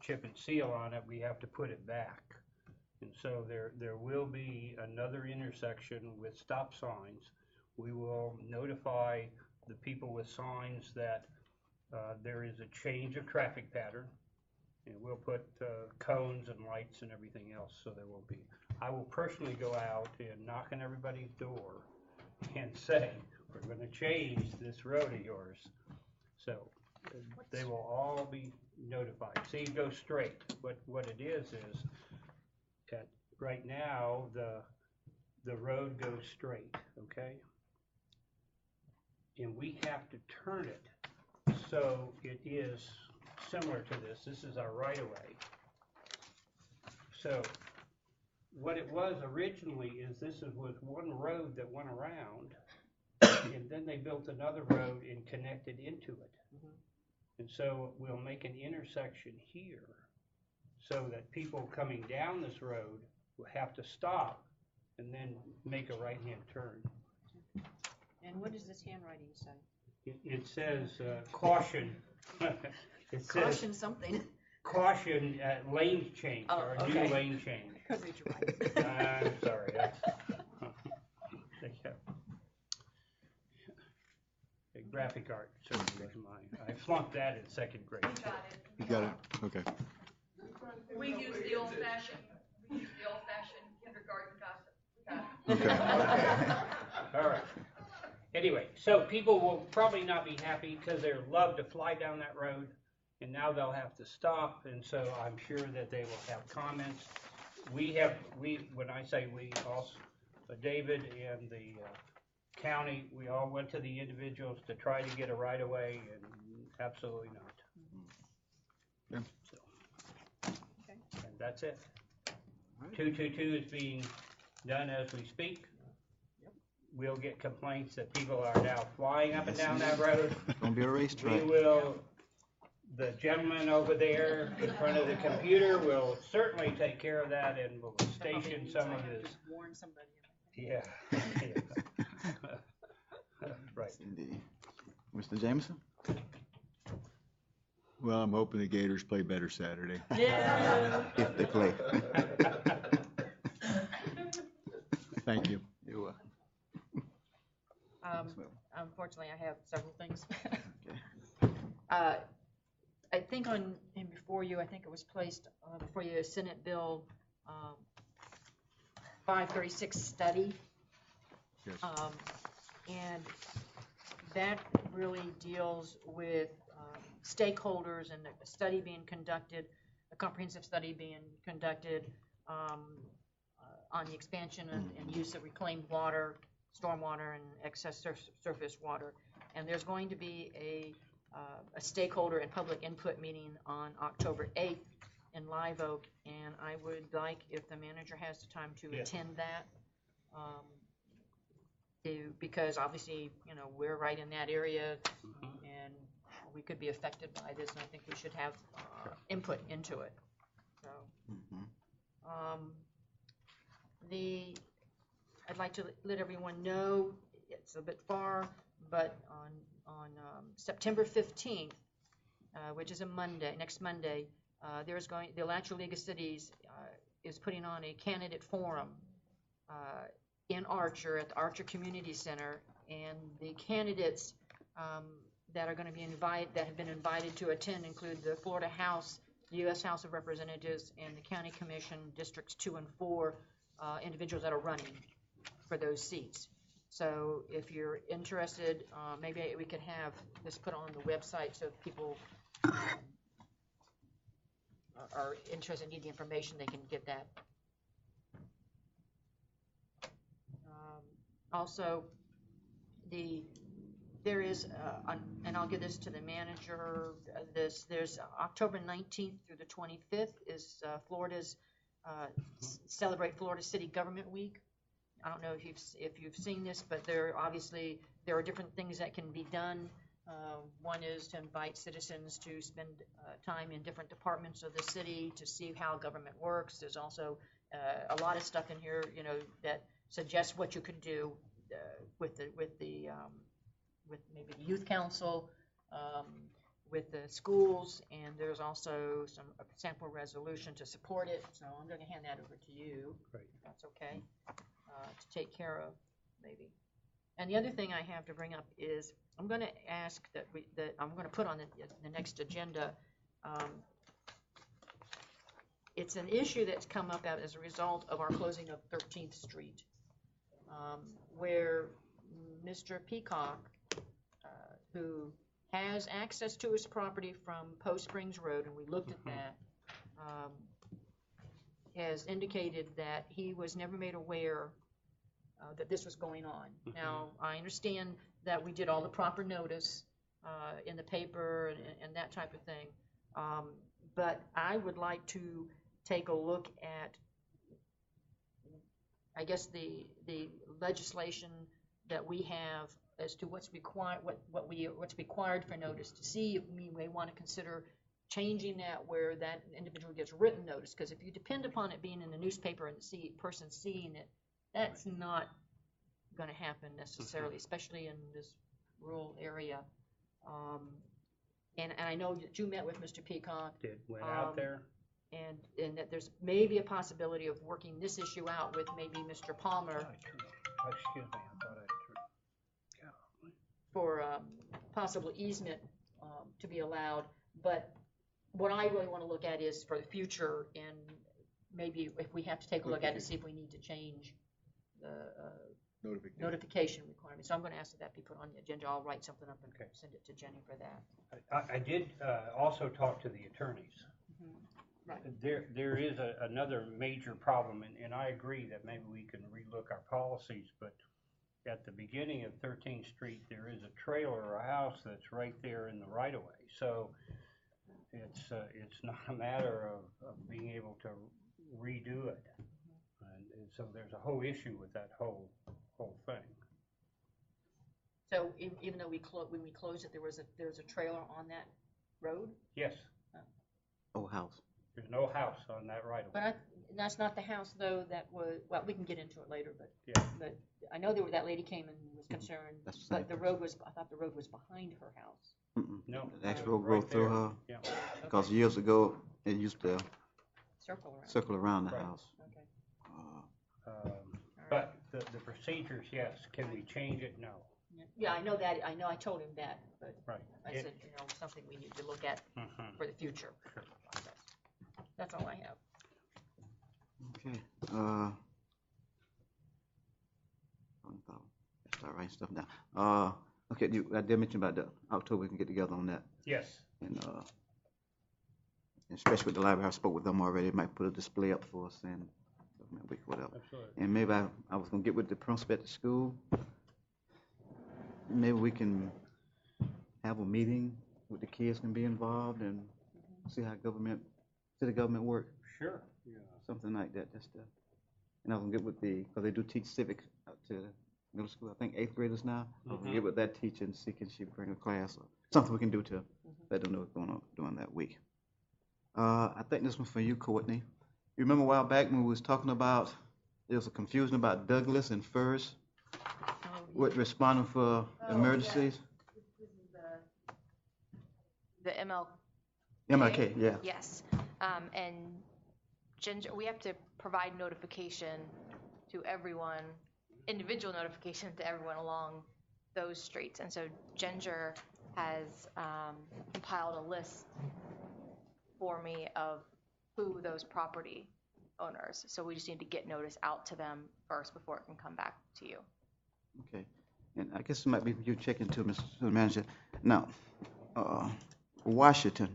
chip and seal on it, we have to put it back. And so there will be another intersection with stop signs. We will notify the people with signs that there is a change of traffic pattern. And we'll put cones and lights and everything else, so there will be. I will personally go out and knock on everybody's door and say, we're going to change this road of yours. So they will all be notified. See, it goes straight. What it is that right now the road goes straight, okay? And we have to turn it so it is similar to this. This is our right-of-way. So what it was originally is this was one road that went around, and then they built another road and connected into it. And so we'll make an intersection here so that people coming down this road will have to stop and then make a right-hand turn. And what does this handwriting say? It says caution. It says Caution something. Caution lane change, or okay. new lane change. Because it's right. I'm sorry. A graphic art certainly is mine. I flunked that in second grade. You got it? Okay. We use the old-fashioned kindergarten gossip. Okay. All right. Anyway, so people will probably not be happy because they love to fly down that road, and now they'll have to stop, and so I'm sure that they will have comments. When I say we, David and the county, we all went to the individuals to try to get a right of way, and absolutely not. Yeah. So, and that's it. 222 is being done as we speak. We'll get complaints that people are now flying up and down that road. It's gonna be a racetrack. We will, the gentleman over there in front of the computer will certainly take care of that and will station some of his. Warn somebody. Yeah. Right. Indeed. Mr. Jameson? Well, I'm hoping the Gators play better Saturday. Yeah. If they play. Thank you. You're welcome. Unfortunately, I have several things. Okay. I think and before you, I think it was placed before you, Senate Bill 536 study. Yes. And that really deals with stakeholders and a study being conducted, a comprehensive study being conducted on the expansion and use of reclaimed water, stormwater, and excess surface water. And there's going to be a stakeholder and public input meeting on October 8th in Live Oak, and I would like, if the manager has the time, to attend that. Because obviously, we're right in that area, and we could be affected by this, and I think we should have input into it. So, I'd like to let everyone know, it's a bit far, but on September 15th, which is a Monday, next Monday, the Alachua League of Cities is putting on a candidate forum in Archer at the Archer Community Center, and the candidates that are going to be that have been invited to attend include the Florida House, the U.S. House of Representatives, and the County Commission Districts 2 and 4 individuals that are running for those seats. So if you're interested, maybe we could have this put on the website so if people are interested, need the information, they can get that. Also, there is, and I'll give this to the manager, there's October 19th through the 25th is Florida's Celebrate Florida City Government Week. I don't know if you've seen this, but there are different things that can be done. One is to invite citizens to spend time in different departments of the city to see how government works. There's also a lot of stuff in here, that suggests what you could do with maybe the youth council, with the schools, and there's also a sample resolution to support it. So I'm going to hand that over to you, if that's okay, to take care of, maybe. And the other thing I have to bring up is I'm going to ask that I'm going to put on the next agenda. It's an issue that's come up as a result of our closing of 13th Street, where Mr. Peacock, who has access to his property from Post Springs Road, and we looked at that, has indicated that he was never made aware that this was going on. Now, I understand that we did all the proper notice in the paper and that type of thing, but I would like to take a look at, I guess, the legislation that we have as to what's required, what's required for notice, to see if we may want to consider changing that where that individual gets written notice. Because if you depend upon it being in the newspaper and the person seeing it, that's not going to happen necessarily, especially in this rural area. And I know that you met with Mr. Peacock. Went out there. And that there's maybe a possibility of working this issue out with maybe Mr. Palmer. Excuse me, I thought I turned. For possible easement to be allowed. But what I really want to look at is for the future, and maybe if we have to take a look at it, see if we need to change the notification requirement. So I'm going to ask that be put on the agenda. I'll write something up and send it to Jenny for that. I did also talk to the attorneys. There is another major problem, and I agree that maybe we can relook our policies, but at the beginning of 13th Street, there is a trailer or a house that's right there in the right of way. So it's not a matter of being able to redo it. And so there's a whole issue with that whole thing. So even though when we closed it, there was a trailer on that road? Yes. Old house. There's no house on that right of way. But that's not the house though that was, well, we can get into it later, but. Yeah. But I know that lady came and was concerned, but I thought the road was behind her house. No. The actual road go through her. Yeah. Because years ago, it used to circle around the Right. house. Okay. But the procedures, yes. Can we change it? No. Yeah, I know that. I told him that, but Right. I said, something we need to look at for the future. That's all I have. Okay. Start writing stuff down. Okay, I did mention about the October, we can get together on that. Yes. And especially with the library, I spoke with them already. They might put a display up for us and whatever. Absolutely. And maybe I was gonna get with the principal at the school. Maybe we can have a meeting with the kids can be involved and see how city government work. Sure. Yeah. Something like that. And I was gonna get with because they do teach civics out to middle school. I think 8th graders now. I was gonna get with that teacher and see can she bring a class or something we can do to let them know what's going on during that week. I think this one's for you, Courtney. You remember a while back when we was talking about there was a confusion about Douglas and First with responding for emergencies? This is the ML. MLK, yeah. Yes. And Ginger, we have to provide notification to everyone, individual notification to everyone along those streets. And so Ginger has compiled a list for me of who those property owners. So we just need to get notice out to them first before it can come back to you. Okay. And I guess it might be you checking too, Mr. Manager. Now, Washington,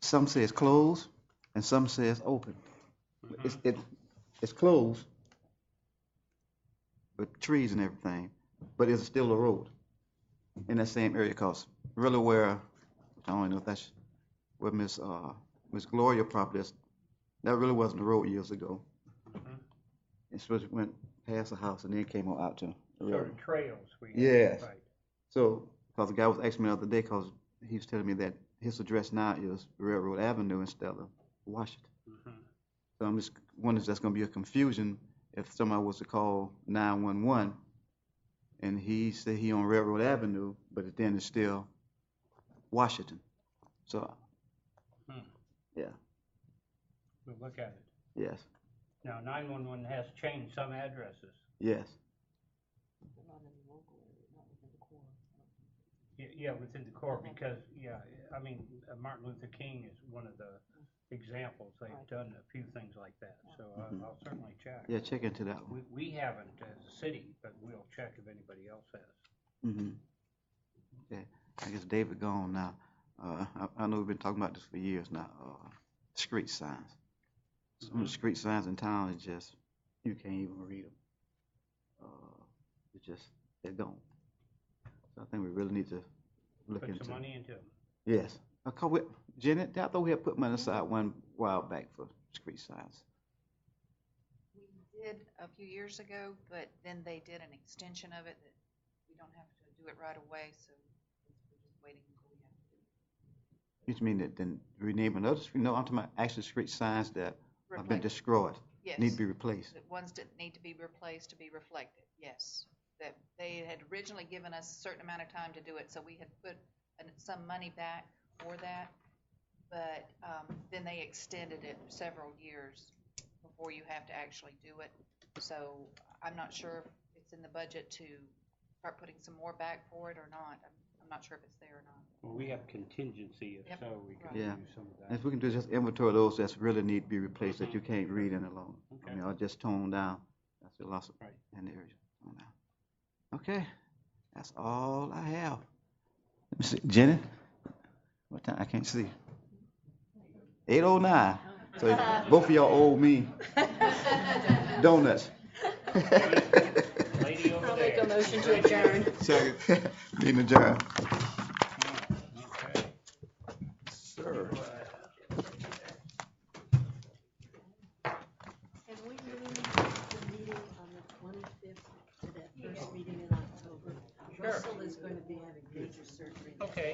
some say it's closed and some say it's open. It's closed with trees and everything, but it's still a road in that same area. Cause really where, I don't know if that's where Miss Gloria property is, that really wasn't the road years ago. It supposed to went past the house and then came on out to the road. Sort of trails. Yes. Right. So, because the guy was asking me the other day, because he was telling me that his address now is Railroad Avenue instead of Washington. So I'm just wondering if that's going to be a confusion if somebody was to call 911 and he said he on Railroad Avenue, but then it's still Washington. So, yeah. We'll look at it. Yes. Now, 911 has changed some addresses. Yes. Yeah, within the core, because, I mean, Martin Luther King is one of the examples. They've done a few things like that, so I'll certainly check. Yeah, check into that one. We haven't as a city, but we'll check if anybody else has. Okay. I guess David gone now. I know we've been talking about this for years now. Street signs. Some of the street signs in town is just, you can't even read them. They're gone. So I think we really need to look into. Put some money into them. Yes. Janet, I thought we had put money aside one while back for street signs. We did a few years ago, but then they did an extension of it that we don't have to do it right away, so we're just waiting until we have to do it. You mean that then rename another street? No, I'm talking about actual street signs that have been destroyed. Yes. Need to be replaced. The ones that need to be replaced to be reflected, yes. That they had originally given us a certain amount of time to do it, so we had put some money back for that. But then they extended it several years before you have to actually do it. So I'm not sure if it's in the budget to start putting some more back for it or not. I'm not sure if it's there or not. Well, we have contingency, if so, we can use some of that. And if we can do just inventory those that really need to be replaced that you can't read any longer. Okay. I mean, or just tone down. That's the loss Right. in the area. Tone down. Okay, that's all I have. Let me see. Jenny? What time? I can't see. 8:30. 8:09. So both of y'all owe me donuts. Lady over I'll there. make a motion to adjourn. Second. Meeting adjourned. Sir. Can we move the meeting on the 25th to that first meeting in October? Russell is going to be having major surgery. Okay.